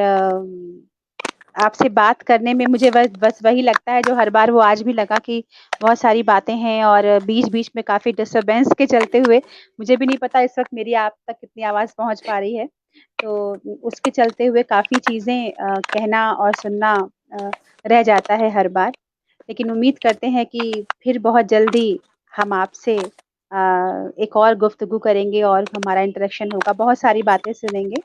A: आपसे बात करने में मुझे बस वही लगता है जो हर बार वो आज भी लगा कि बहुत सारी बातें हैं और बीच-बीच में काफ़ी डिस्टर्बेंस के चलते हुए मुझे भी नहीं पता इस वक़्त मेरी आप तक कितनी आवाज़ पहुँच पा रही है। तो उसके चलते हुए काफ़ी चीज़ें कहना और सुनना अ, रह जाता है हर बार। लेकिन उम्मीद करते हैं कि फिर बहुत जल्दी हम आपसे एक और गुफ्तगू करेंगे और हमारा इंटरेक्शन होगा, बहुत सारी बातें सुनेंगे।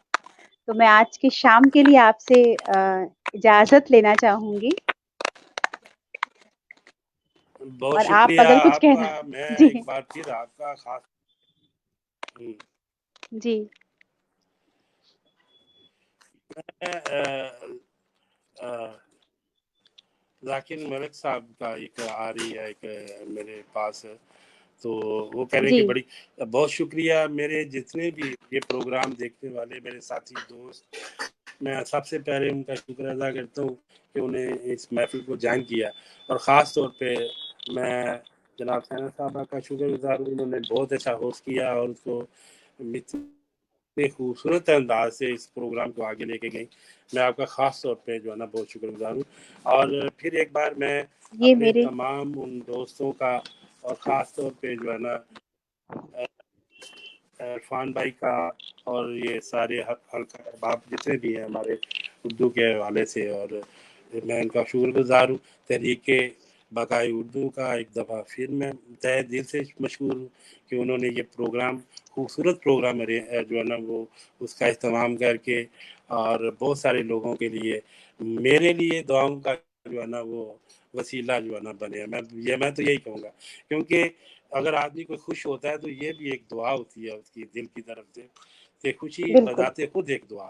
A: तो मैं आज की शाम के लिए आपसे इजाज़त लेना चाहूँगी
B: बहुत
A: और आप
B: शुक्रिया
A: अगर कुछ
B: आपका।
A: कहना
B: मैं एक
A: जी,
B: बार फिर आपका ख़ास हुँ,
A: जी,
B: मैं अ, ज़ाकिर मलिक साहब का एक आ रही है एक मेरे पास तो वो कह रहे हैं
A: जी,
B: कि बड़ी बहुत शुक्रिया मेरे जितने भी ये प्रोग्राम देखने वाले मेरे साथी दोस्त मैं सबसे पहले उनका शुक्र अदा करता हूँ कि उन्हें इस महफिल को ज्वाइन किया और ख़ास तौर पे मैं जनाब सैना साहबा का शुक्रगुजार हूँ उन्होंने बहुत अच्छा होस्ट किया और उसको इतने खूबसूरत अंदाज से इस प्रोग्राम को आगे लेके गई मैं आपका ख़ास तौर पे जो है ना बहुत शुक्रगुजार हूँ और फिर एक बार मैं
A: ये
B: अपने
A: मेरे
B: तमाम उन दोस्तों का और ख़ास तौर पे जो है ना इरफान भाई का और ये सारे हल्का अहबाब जितने भी हैं हमारे उर्दू के हवाले से और मैं उनका शुक्रगुजार हूँ तहरीक बकाए उर्दू का एक दफ़ा फिर मैं तहे दिल से मशहूर हूँ कि उन्होंने ये प्रोग्राम, खूबसूरत प्रोग्राम जो है ना वो उसका इस्तेमाल करके और बहुत सारे लोगों के लिए, मेरे लिए दुआओं का जो है ना वो वसीला जो है ना बने। मैं तो यही कहूँगा, क्योंकि अगर आदमी कोई खुश होता है तो ये भी एक दुआ होती है उसकी दिल की तरफ से। कि खुशी
A: बिल्कुल,
B: बजाते खुद एक दुआ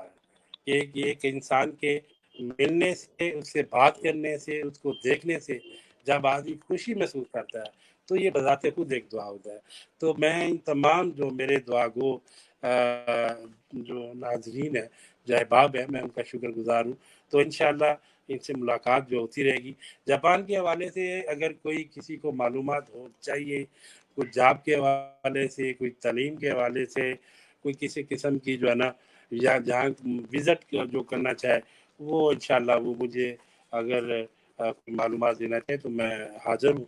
B: है कि एक इंसान के मिलने से, उससे बात करने से, उसको देखने से जब आदमी खुशी महसूस करता है तो ये बजाते खुद एक दुआ होता है। तो मैं इन तमाम जो मेरे दुआ गो जो नाजरीन है, जो अहबाब है, मैं उनका शुक्रगुजार हूँ। तो इंशाल्लाह इनसे मुलाकात जो होती रहेगी। जापान के हवाले से अगर कोई किसी को मालूमात हो चाहिए, कुछ जॉब के हवाले से, कोई तालीम के हवाले से, कोई किसी किस्म की जो है ना, या जहाँ विज़िट जो करना चाहे, वो इंशाल्लाह वो मुझे अगर मालूमात देना चाहे तो मैं हाज़िर हूँ।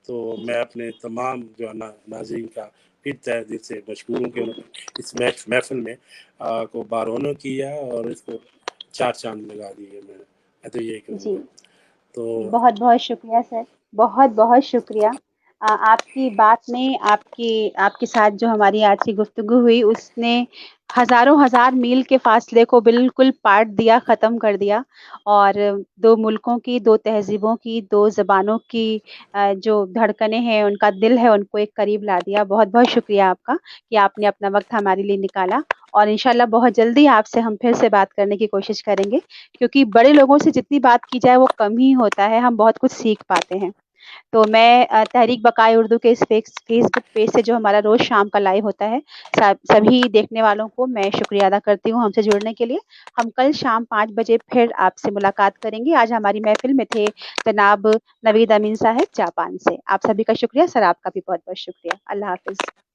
B: तो
A: जी,
B: मैं अपने तमाम जो है ना नाज़रीन का फिर तहे दिल से मशकूर हूँ कि उन्होंने इस महफ़िल में को बारौना किया और इसको 4 चाँद लगा दिए मैंने। मैं तो यही
A: जी।
B: कहूँगा। तो
A: बहुत-बहुत शुक्रिया सर, बहुत-बहुत शुक्रिया। आपकी बात ने आपकी आपके साथ जो हमारी आज की गुफ्तगू हुई उसने हज़ारों हज़ार मील के फ़ासले को बिल्कुल पाट दिया, ख़त्म कर दिया और 2 मुल्कों की, 2 तहज़ीबों की, 2 ज़बानों की जो धड़कनें हैं, उनका दिल है, उनको एक करीब ला दिया। बहुत-बहुत शुक्रिया आपका कि आपने अपना वक़्त हमारे लिए निकाला और इंशाल्लाह बहुत जल्दी आपसे हम फिर से बात करने की कोशिश करेंगे। क्योंकि बड़े लोगों से जितनी बात की जाए वो कम ही होता है, हम बहुत कुछ सीख पाते हैं। तो मैं तहरीक बकाए उर्दू के इस फेसबुक पेज से जो हमारा रोज़ शाम का लाइव होता है, सभी देखने वालों को मैं शुक्रिया अदा करती हूँ हमसे जुड़ने के लिए। हम कल शाम 5 बजे फिर आपसे मुलाकात करेंगे। आज हमारी महफ़िल में थे जनाब नवीद अमीन साहब जापान से। आप सभी का शुक्रिया, सर आपका भी बहुत-बहुत शुक्रिया। अल्लाह हाफ़िज़।